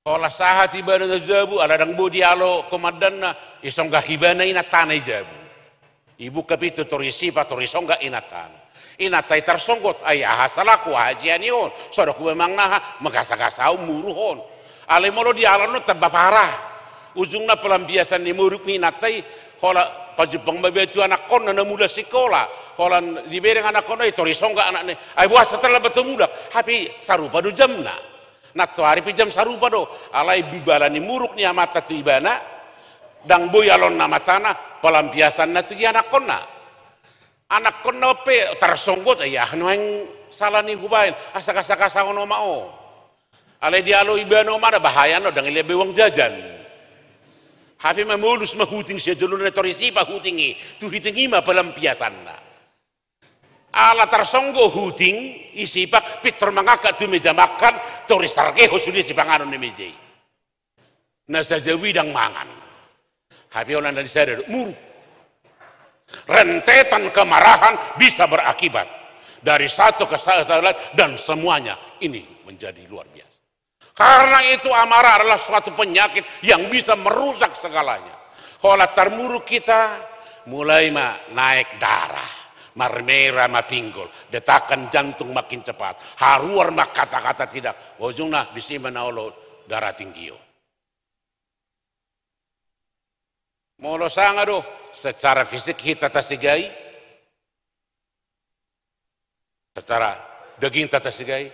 Kalau sahat ibana jabu, ala dang bodi alo komandan na, isonggah ibana ina tanay jabu. Ibu kapito torisipa torisongga ina tanay. Inatay tarsonggot, ay ahasalaku hajian yun. Sodak ko memang naha, magkasakasaw muruhon. Alay mo lo di alo no tabaparah. Ujung na pelampiasan ni muruk ni inatay, hola pajupang mabetu anak kon na mula sekolah, holan libereng anak kon itu risongga anak ni, ay buat setelah betul muda, tapi sarupa do jam na, natuari pijam sarupa do, alay bibala ni muruk ni amata tu ibana, dang boy alon nama tanah, pelampiasan na tu anak kon na pe tersonggot ya, nuang salah ni hubain, asaka-asaka no mau, alay dialo ibana mana bahaya no, dang ilebe wang jajan. Hapi memulus mahuting siya julun retorisi pa hutingi tu hitingi ma pelampiasan na. Ala tarsonggo huting isipak pitor mangaka tu meja makan tori sarkeho sudi si panganon ni meja. Nasa jawidang mangan. Hapi onan dari sadar muruk. Rentetan kemarahan bisa berakibat dari satu kesalahan dan semuanya ini menjadi luar biasa. Karena itu amarah adalah suatu penyakit yang bisa merusak segalanya. Kalau termuruk kita mulai naik darah, merah pinggul, detakan jantung makin cepat, haruar kata-kata tidak, ujungnya disimpan oleh darah tinggi. Molo sangat doh, secara fisik kita tasigai, secara daging tasigai,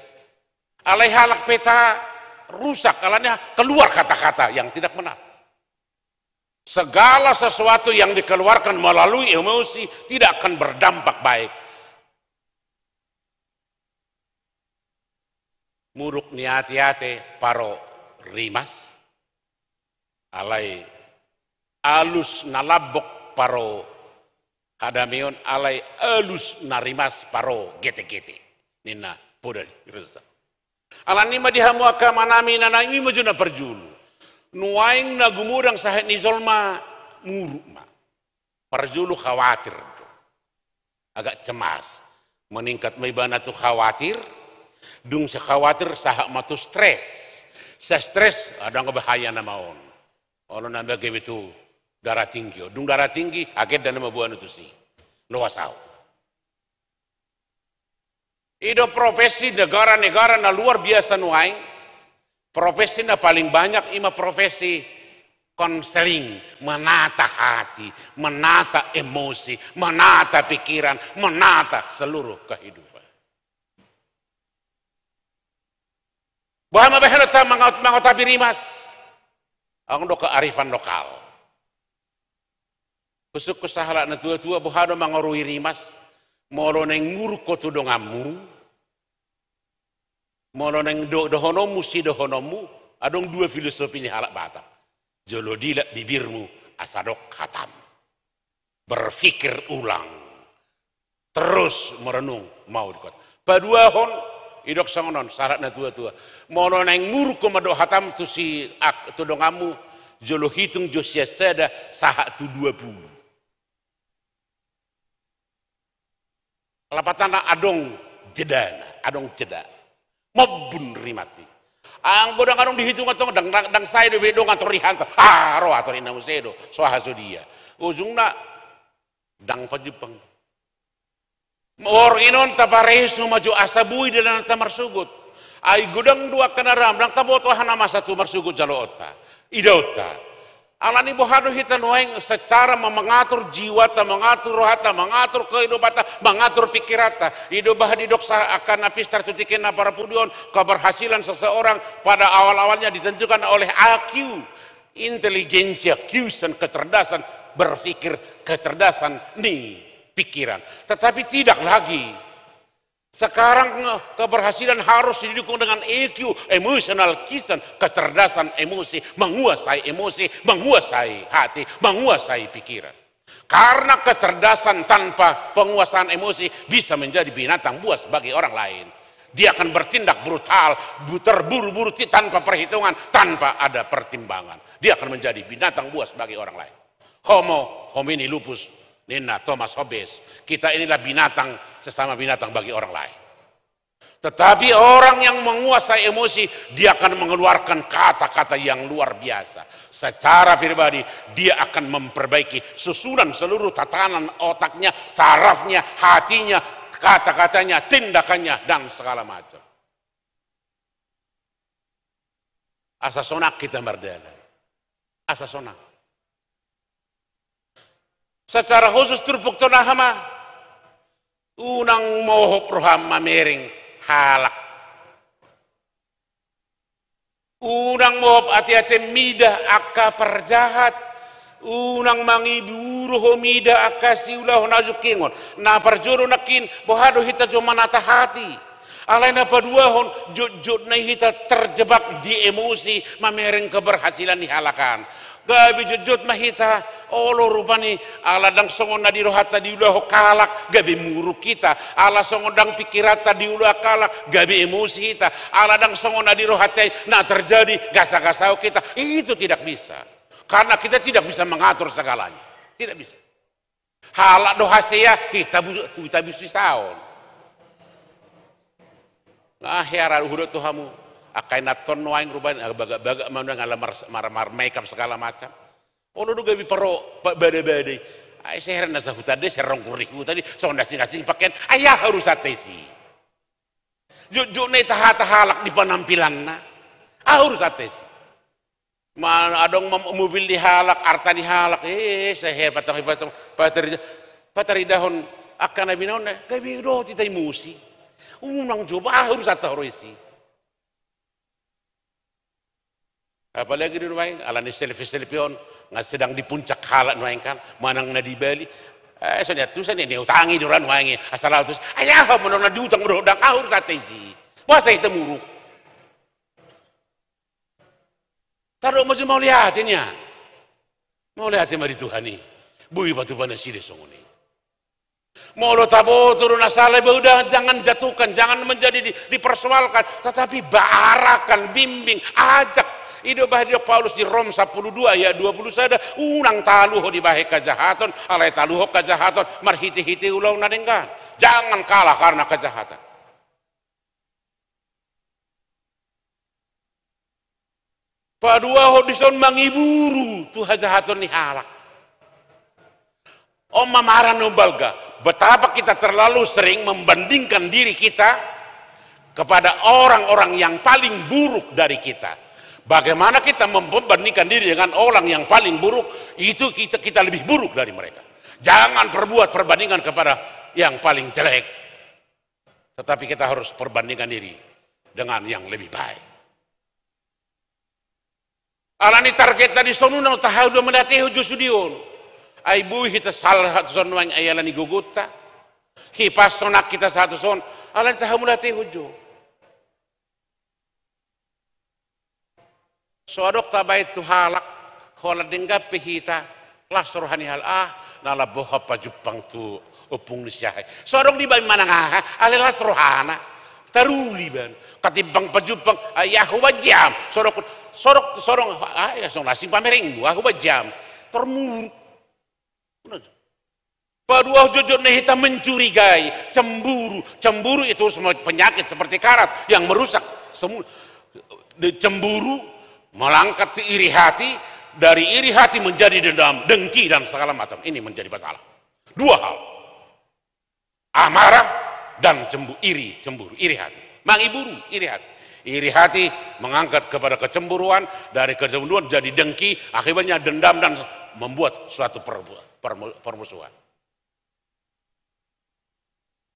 alai halak peta rusak, alanya keluar kata-kata yang tidak benar. Segala sesuatu yang dikeluarkan melalui emosi tidak akan berdampak baik. muruk niati-ate paro rimas, alai alus nalabok paro hadamion, alai alus narimas paro gete-gete nina podali reza. Alani ma dihamu aka manami nanami majuna perjulu nuaing na gumurang sahet ni zolma muruk ma perjulu khawatir, agak cemas, meningkat maibana tu khawatir, dung sa khawatir sahak matu stres, sa stres ada ngebahaya namaon, orang nambah gitu darah tinggi, dung darah tinggi aget dan nama buan itu sih, luasau. Itu profesi negara-negara na luar biasa nuaing, profesi na paling banyak ima profesi konseling, menata hati, menata emosi, menata pikiran, menata seluruh kehidupan. Bahama behelata mangotapi rimas, ang do kearifan lokal. Kusuk kusahala na tua-tua buhado mangorui rimas, molo neng ngurko tudongamu, molo neng dohonomu si dohonomu, adong dua filosofi ni halak batak. Jolodila bibirmu asadok khatam, berpikir ulang, terus merenung mau dikot. Padua hon idok sangonon syaratna tua-tua. Mono neng murko madok khatam tu si tu dongamu jolo hitung josia seda sahak tu 20. Lapatana adong jedana, adong jeda. Mabun rimasi. Ang bodang anong dihitung atong dang saya do bedo ngator rihanto ro ator ina musedo so hasodia ujungna dang pajupang or inon tabaresu maju asabui dalam tamarsugut ay gudang dua kenaram dang taboto hana masa tu marsugut jaloota idota alani bohado hitan waing secara mengatur jiwa ta mengatur rohata mengatur kehidupata mengatur pikirata hidup bahadi doksa akan napis tertutikin para pudion keberhasilan seseorang pada awal-awalnya ditentukan oleh IQ inteligensia kiusan kecerdasan berpikir kecerdasan nih pikiran tetapi tidak lagi sekarang keberhasilan harus didukung dengan EQ, emotional kisan, kecerdasan emosi, menguasai hati, menguasai pikiran. Karena kecerdasan tanpa penguasaan emosi bisa menjadi binatang buas bagi orang lain. Dia akan bertindak brutal, terburu-buru tanpa perhitungan, tanpa ada pertimbangan. Dia akan menjadi binatang buas bagi orang lain. Homo homini lupus. Nina Thomas Hobbes, kita inilah binatang sesama binatang bagi orang lain. Tetapi orang yang menguasai emosi, dia akan mengeluarkan kata-kata yang luar biasa. Secara pribadi, dia akan memperbaiki susunan seluruh tatanan otaknya, sarafnya, hatinya, kata-katanya, tindakannya, dan segala macam. Asa sonak kita merdeka. Asa sonak. Secara khusus turpuk tonahama unang mohop roham mamering halak unang mohop ati-ati mida akka perjahat unang mangiburu homida akka siulah najukingon na perjuru nakin bohado hita cuma nata hati alai na paduahon jut na hita terjebak di emosi mamering keberhasilan dihalakan gabi jujut mahita olo rupani ala dang songon na dirohata di ulah kalak gabi muruk kita ala songon dang pikirata di ulah kalak gabi emosi kita ala dang songon na dirohata na terjadi gasa-gasau kita itu tidak bisa karena kita tidak bisa mengatur segalanya tidak bisa halak dohaseya kita bisa saon ngahera hurut tuhamu akai naton waing ruban baga-baga mana ngalamar makeup segala macam. Ono do gabi pero bade-bade. Ai seheran nasa hutade serong kuriku tadi sondasing-asing pakaian ayah harus atesi. Jujuk ne taha-tahalak di penampilanna. Harus atesi. Man adong mobil dihalak, arta dihalak. Seher patari dahon akan nabi naon gabi do titai musi. Unang coba harus atauisi. Apalagi di rumah alani selfie-selfie nggak sedang di puncak halak nuaing kan manang na di Bali soalnya tuh sana ini utangi duran nuaingi asal terus ayah menurut na diutang berdang ahur tatesi puasa itu muruk Taruh masih mau lihatinnya. Mau lihatin mari Tuhan ini. Bui batu bana sile songoni. Mau lo tabo turun asale udah jangan jatuhkan, jangan menjadi dipersoalkan, tetapi barakan, bimbing, ajak. Ido bahaya Paulus di Rom 12 ayat 20 sada unang taluho di bahe kejahatan, alai taluho kejahatan, marhiti-hiti ulau nadengkan. Jangan kalah karena kejahatan. Padua hodison mangiburu tu kejahatan ni halak. Om mamaran numbalga, betapa kita terlalu sering membandingkan diri kita kepada orang-orang yang paling buruk dari kita. Bagaimana kita membandingkan diri dengan orang yang paling buruk, itu kita lebih buruk dari mereka. Jangan perbuat perbandingan kepada yang paling jelek. Tetapi kita harus perbandingkan diri dengan yang lebih baik. Alani target tadi sonuna tahayu melatih hujus sudion. Ai bui kita salah satu son wang ayalani gugutta. Hipas sonak kita satu son, alani tahayu melatih hujus. Soadok tabait tu halak hola dengga pehita lasrohani hal nala boha pajupang tu opung nisyahai. Soadok di bay manangah ale lasrohana taruli ban katibang pajupang ayahu bajam sorok ya song nasi pamereng aku bajam termuruk. Padua jujur nehita mencurigai, cemburu itu semua penyakit seperti karat yang merusak semua. Cemburu melangkat ke iri hati, dari iri hati menjadi dendam, dengki dan segala macam. Ini menjadi masalah. Dua hal. Amarah dan cemburu, iri hati. Mangiburu, iri hati. Iri hati mengangkat kepada kecemburuan, dari kecemburuan jadi dengki, akibatnya dendam dan membuat suatu permusuhan.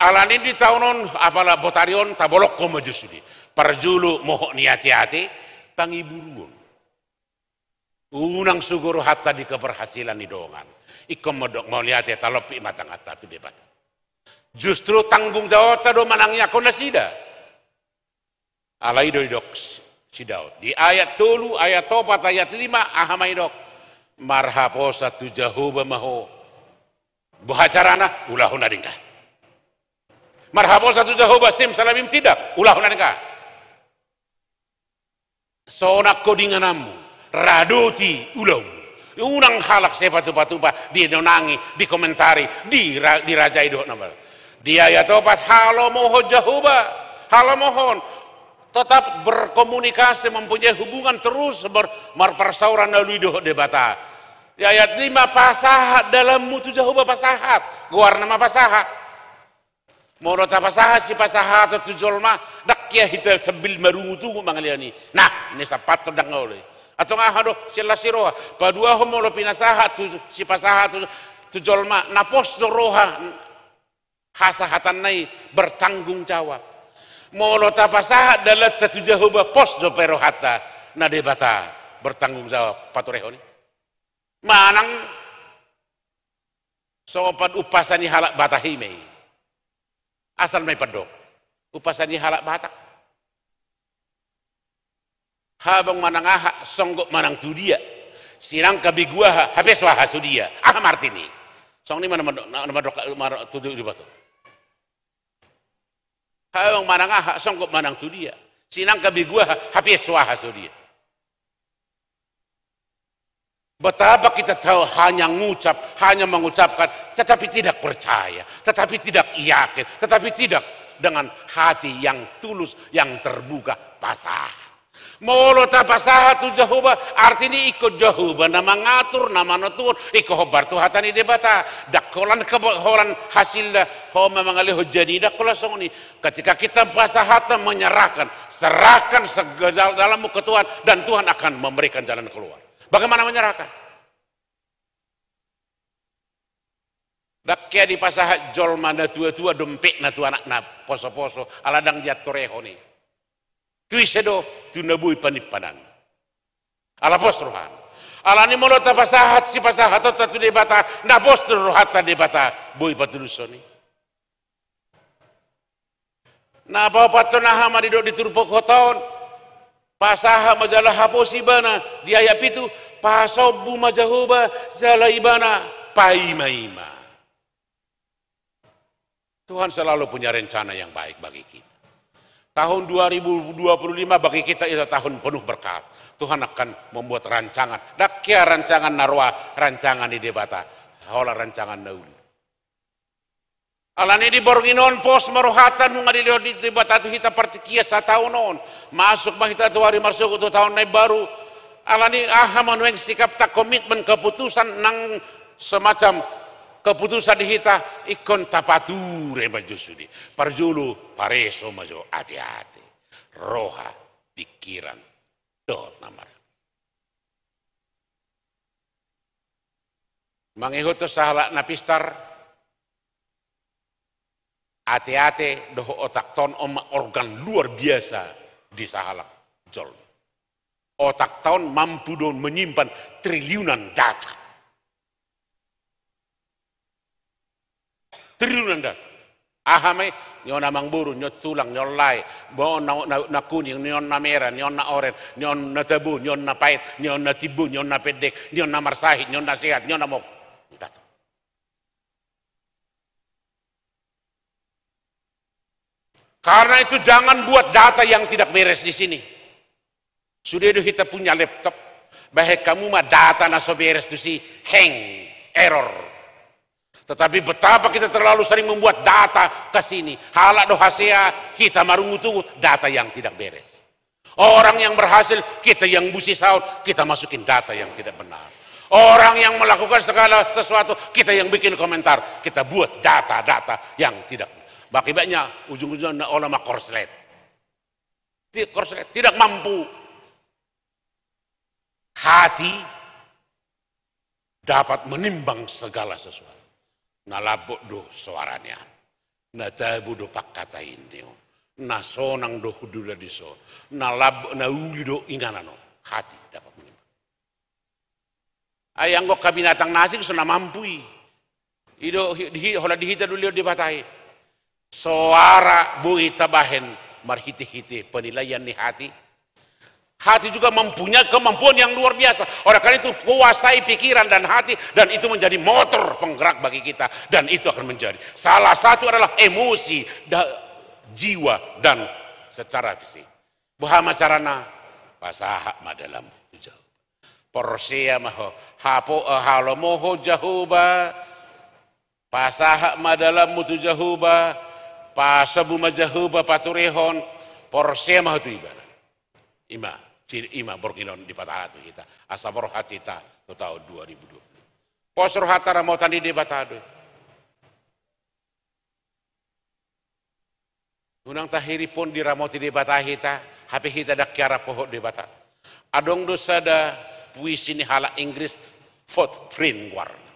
Alani di tahunon apalah botarion tabolok komajusudi. Perjulu mohok niati-hati, pangiburuan. Unang suguru hatta di keberhasilan di dongan. Ikom modok mau lihat ya talopi matang hatta tu debat. Justru tanggung jawab tado manangnya kona sida. Alai dok sidau. Di ayat 3, ayat 4, ayat 5 ahamai dok. Marhaposa tu jahuba maho. Buhacarana ulahuna dingkah. Marhaposa tu jahuba sim salamim tidak ulahuna dingkah. Sonak kodinganamu radoti ulau unang halak sepatu-patupa dinonangi dikomentari dirajai doh nama dia ya topat halo moho jahuba halo mohon tetap berkomunikasi mempunyai hubungan terus berpersauran lalu doh debata ya ayat 5 pasahat dalam mutu jahuba pasahat guar nama pasahat Morota pasahat si pasahat atau tujolma dakya hita sebil marungu tugu mangaliani nah ini sapat terdang oleh atau ngahado sila siroha padua homolo pinasahat si pasahat tujolma napos roha hasahatan nai bertanggung jawab morota pasahat dalat tujahuba pos do perohata na debata bertanggung jawab paturehoni manang sopat upasani halak batahime asal may padok upasani halak batak habang manangaha songgok manang tu dia sinang kabiguaha habis waha su dia martini song ni mana tudu di batu habang manangaha songgok manang tu dia sinang kabiguaha habis waha su dia. Betapa kita tahu hanya mengucapkan, tetapi tidak percaya, tetapi tidak yakin, tetapi tidak dengan hati yang tulus, yang terbuka, pasah. Molo ta pasah tu jahuba, artinya ikut jahuba, nama ngatur, nama nutur, ikut hobar tu hatani debata, dakolan kebohoran hasilnya, ho memangali jadi dakola songni. Ketika kita pasah hati menyerahkan, serahkan segala dalam muka Tuhan, dan Tuhan akan memberikan jalan keluar. Bagaimana menyerahkan? Dakya di pasahat jol mana tua-tua dompet na tua anak na poso-poso aladang dia torehoni. Tui sedo tu nabui panipanan. Ala posrohan. Ala ni molo ta pasahat si pasahat tu debata na postro rohata debata bui patulusoni. Na apa patona hamari do diturupok hoton. pasaha majalah hapos ibana di ayat itu pasobu majahuba jala ibana paima-ima. Tuhan selalu punya rencana yang baik bagi kita. Tahun 2025 bagi kita itu tahun penuh berkat. Tuhan akan membuat rancangan. Dakia rancangan narwa, rancangan di debata. Hola rancangan nauli. Alani di borginon pos marohatan nunga di debata itu kita partikia tahun non. Masuk mahita tu hari masuk itu tahun naik baru. Alani manueng sikap tak komitmen keputusan nang semacam keputusan dihita ikon tapature maju sudi parjulu pareso maju hati-hati roha pikiran dot namar mangehoto sahala napistar hati-hati doh otak ton organ luar biasa di sahala jol otak ton mampu don menyimpan triliunan data. Triliunan data. Ahame nyon namang buru, nyon tulang, nyon lai, bon na kuning, nyon na merah, nyon na oren, nyon na tebu, nyon na pahit, nyon na tibu, nyon na pedek, nyon na marsahit, nyon na sehat, nyon na mok. Karena itu jangan buat data yang tidak beres di sini. Sudah itu kita punya laptop, bahaya kamu mah data naso beres itu sih hang, error. Tetapi betapa kita terlalu sering membuat data ke sini. Halak dohasea kita marungu-tungu data yang tidak beres. Orang yang berhasil kita yang busi saut kita masukin data yang tidak benar. Orang yang melakukan segala sesuatu kita yang bikin komentar. Kita buat data-data yang tidak. Akibatnya ujung-ujungnya ulama korslet. Tidak mampu. Hati dapat menimbang segala sesuatu. Nalabok do suaranya, natabu do pakata ini, nasonang do hudula diso, nalabok nauli do inganano, hati dapat menimbang. Ayang kok kabinatang nasi sudah mampui, ido hola dihita dulu dibatai, suara bui tabahen marhiti-hiti penilaian di hati. Hati juga mempunyai kemampuan yang luar biasa. Oleh karena itu kuasai pikiran dan hati dan itu menjadi motor penggerak bagi kita dan itu akan menjadi salah satu adalah emosi, jiwa dan secara fisik. Bahama carana pasaha madalam jauh. Porsia maho hapo halomoho jahuba pasaha madalam mutu jahuba pasabu majahuba paturehon porsia maho tu ibadah. Ima borkinon di patah kita asabor hatita ke tahun 2020 posor hatara mau tadi di batado unang tahiri pun diramoti di batah kita HP kita dak kiara pohon di batah adong dosa da puisi ni hala Inggris footprint warna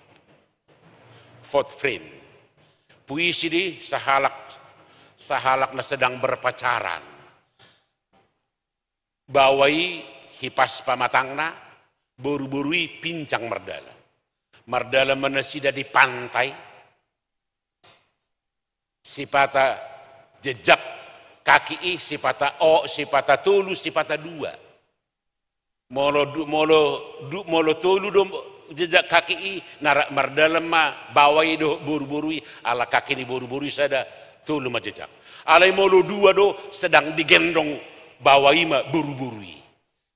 footprint puisi di sahalak na sedang berpacaran bawai hipas pamatangna buru-burui pincang merdala merdala menasida di pantai sipata jejak kaki sipata sipata tulu sipata dua molo tulu do jejak kaki narak merdala ma bawai do buru-burui ala kaki ni buru-burui sada tulu ma jejak alai molo dua do sedang digendong bawai ma buru-burui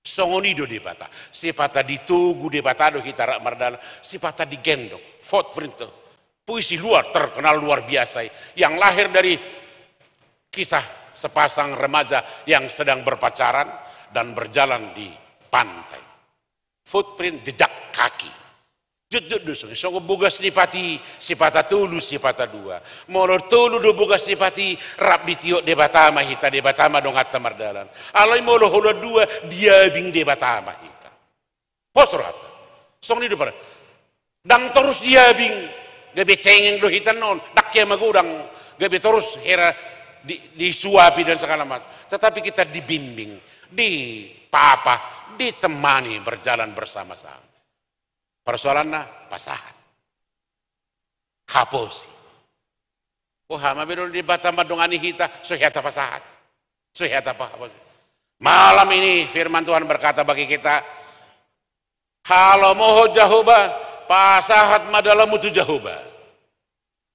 songoni do debata sipata ditugu debata do hitara mardala sipata digendong footprint puisi luar terkenal luar biasa yang lahir dari kisah sepasang remaja yang sedang berpacaran dan berjalan di pantai footprint jejak kaki so bugas nipati sipata tulu sipata dua molor tulu do bugas nipati rap ditiok de batama hita de batama dong hatta mardalan alai molo holo dua dia bing de batama hita posor hatta song ni depan dang terus dia bing gabe cengeng do hita non dakya magurang gabe terus hera disuapi dan segala macam tetapi kita dibimbing dipapa ditemani berjalan bersama-sama. Persoalannya pasahat. Hapus. Oh, hama bedol di batama dongani hita so hata pasahat. So hata apa hapus. Malam ini firman Tuhan berkata bagi kita, halo moho jahoba, pasahat madala mutu jahoba.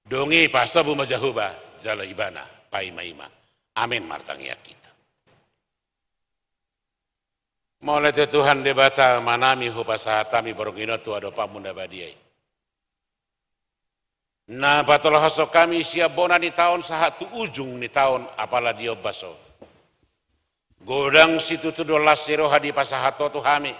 Dongi pasabu majahoba, jala ibana, paimaima. Amin martangia kita. Mulai Tuhan debata manami hu pasahatami borongino tu ado pamunda badiai. Nah batolah hasok kami siap bona di tahun sahatu ujung di tahun apalah dia baso. Godang situ tu dolas siroha di pasahato tu hami.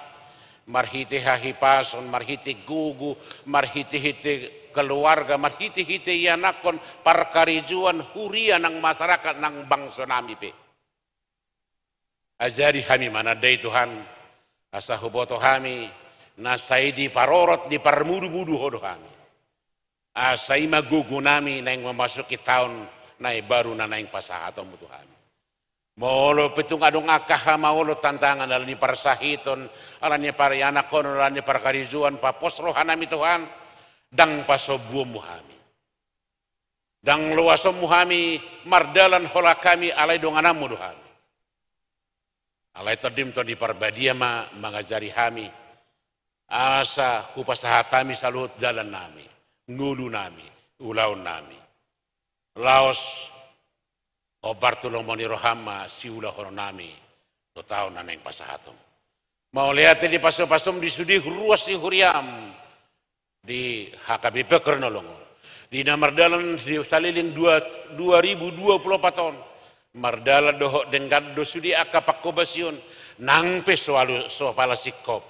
Marhiti hahipason, marhiti gugu, marhiti hiti keluarga, marhiti hiti yanakon parkarijuan huria nang masyarakat nang bangsa nami pe. Ajari kami mana day Tuhan, asa huboto kami, nasai di parorot di parmudu-mudu hodo kami. Asai magugu nami na yang memasuki tahun na baru na yang pasahaton mutu kami. Molo petung adong akah maulo tantangan alani parsahiton, alani parianakon, alani parkarizuan, papos rohanami Tuhan, dang pasobumu kami. Dang luasomu kami, mardalan hola kami alai donganamu Tuhan. Alai todim to di parbadiama mengajari kami, asa hupasahatami salut jalan nami. Ngulu nami, ulaun nami. Laos, obar tulong moni rohama, si ulah hono nami, to tao na neng pasahatom. Mau lihat di pasom-pasom di sudi ruas di huriam, di HKBP Kernolongo. Di namardalan di saliling 2024 tahun. Mardala dohok denggat do sudi akapakobasion, nang pesualu sopala sikop.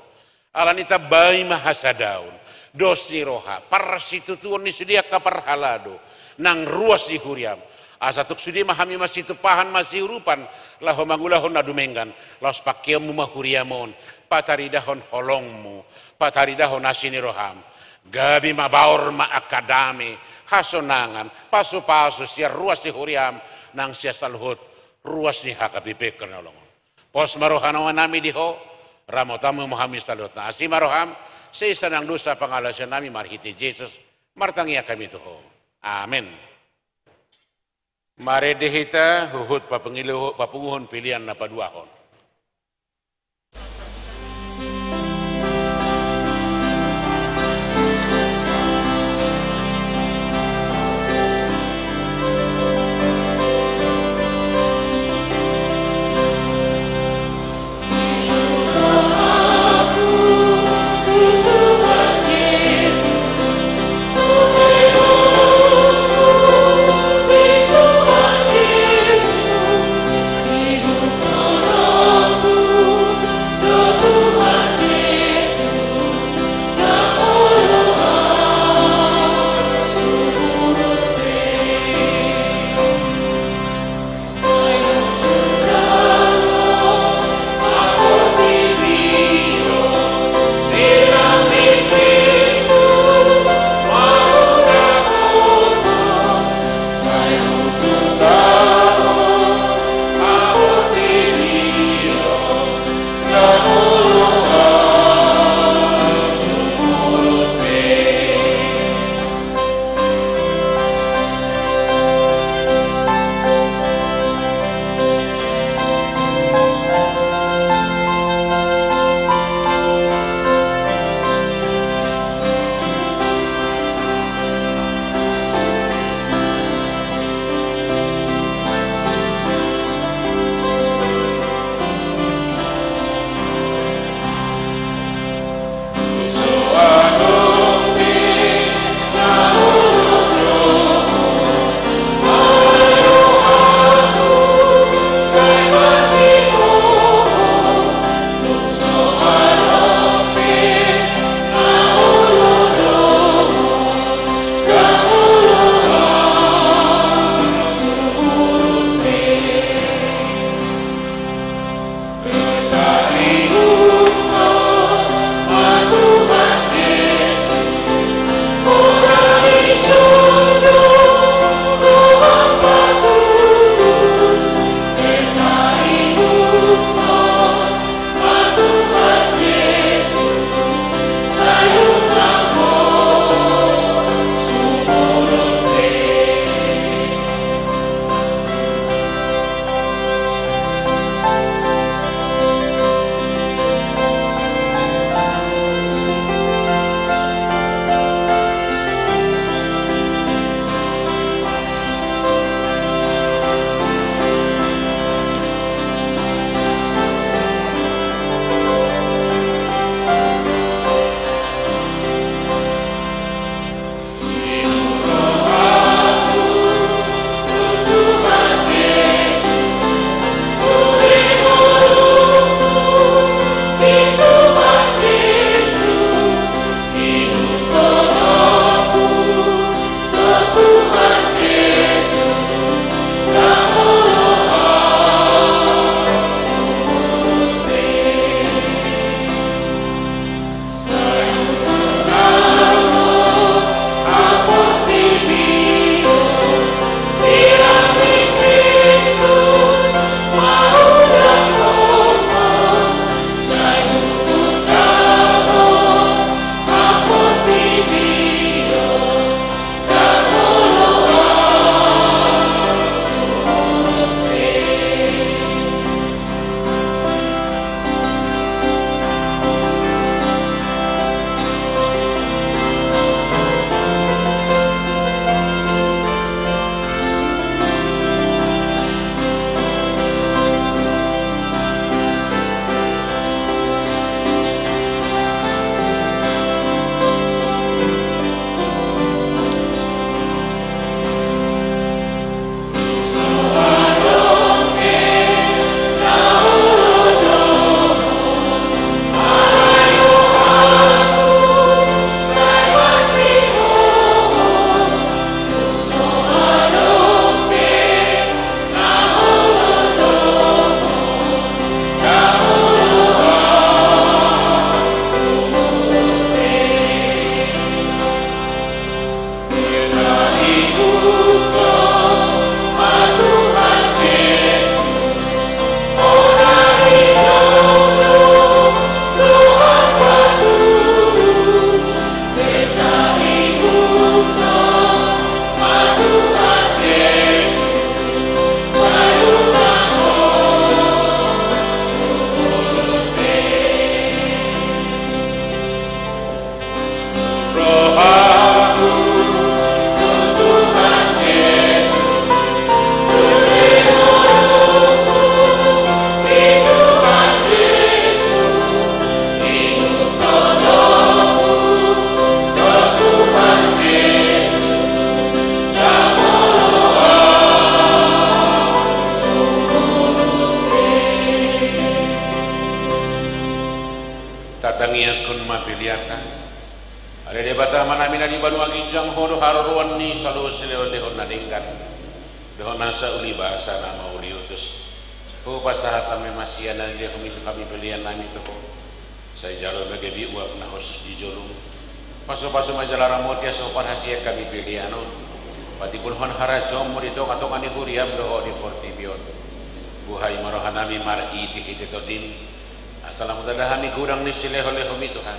Alanita bayi mahasa daun. Dosi roha, parasitu tuon ni sudia kaparhalado, nang ruas di huriam. Asatuk sudi mahami masih tupahan masih urupan, laho mangulahon nadumenggan, laos pakiamu mahuriamon, pataridahon holongmu, pataridahon asini roham. Gabi mabaur ma akadami, hasonangan, pasu-pasu siar ruas di huriam, nang sia salhut, ruas di HKBP Kernolongon. Pos marohanawan nami diho, ramotamu mahami salut na asimaroham, sa isa ng dosa pangalasyan namin marhiti Jesus, martangiya kami tuho. Amen. Maredehita huhut papunguhon pilihan na paduahon. Tuhan Yesus, Ibu tolong do haruan ni selalu selewan dehon nadingkan dehon nasa uli bahasa nama uli utus ko pasahat kami masianan dia kami kami pilihan nami tu ko saya jalur bagi uap na khusus di jolong paso majalah ramotia sopan hasil kami pilihan pati pun hon harajom mo dito katong ani huriam doho di Portibion buhay marohanami mar'i iti todin assalamu tadahami gurang ni sileho-leho mi Tuhan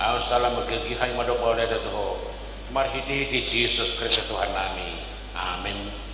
assalamu kegihay madok oleh Tuhan marhiti-hiti Jesus Kristus Tuhan nami amin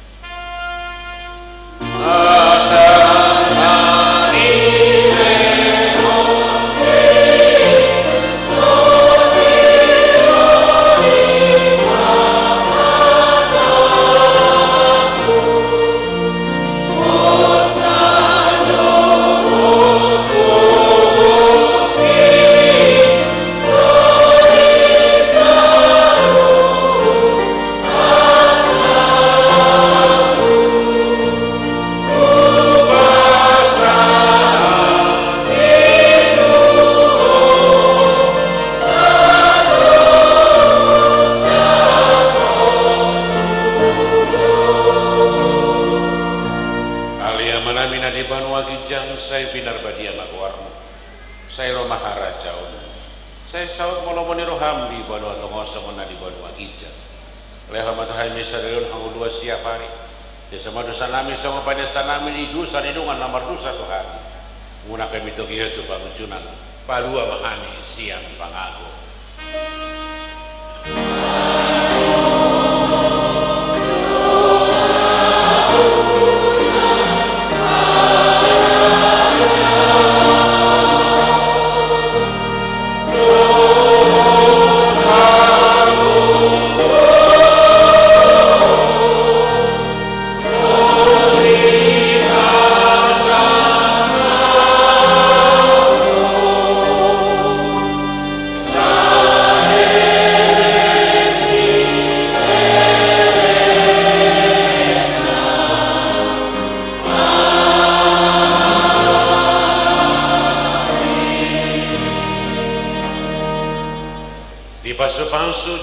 Palua mahani siang pangago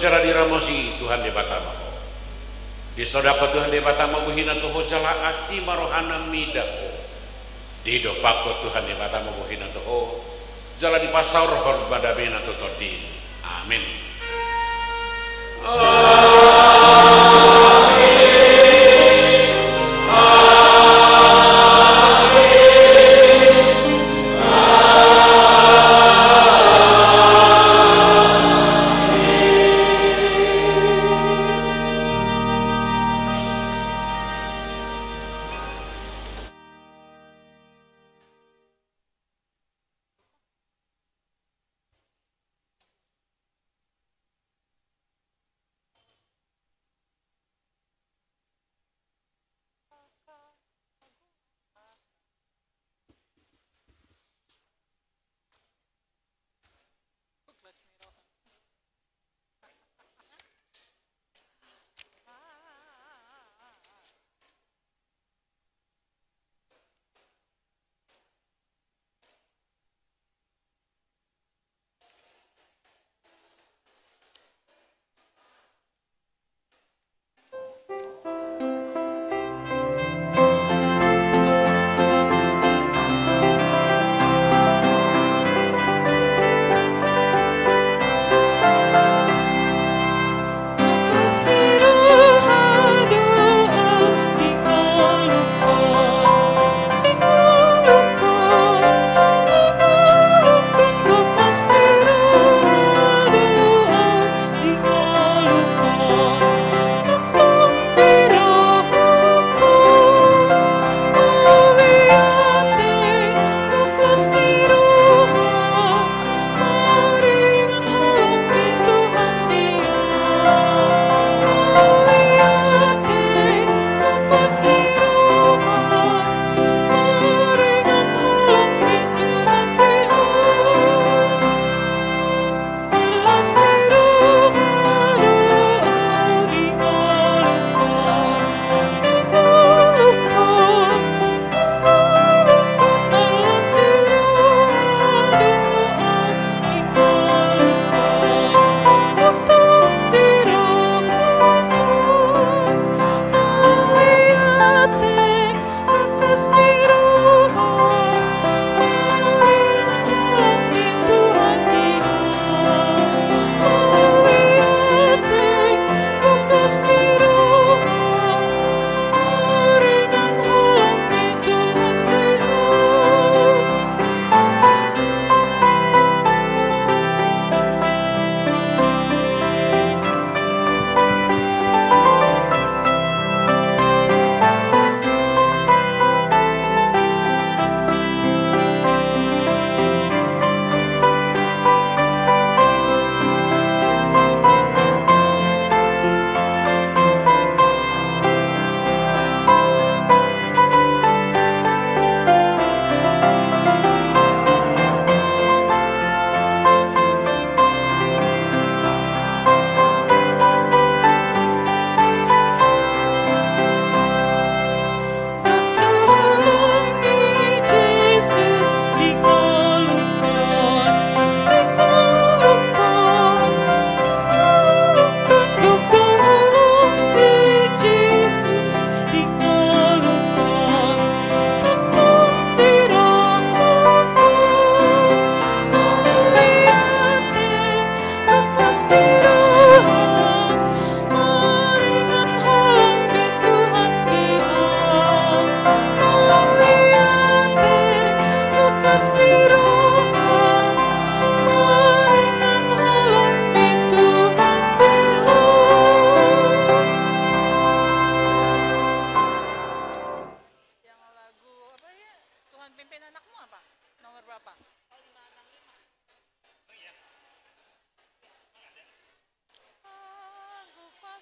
jara diramosi Tuhan di batama di sodako Tuhan di batama buhina toho jala asi marohana midako di dopako Tuhan di batama buhina toho jala di pasar hor badabena totodin amin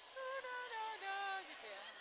Sudah ada gitu ya.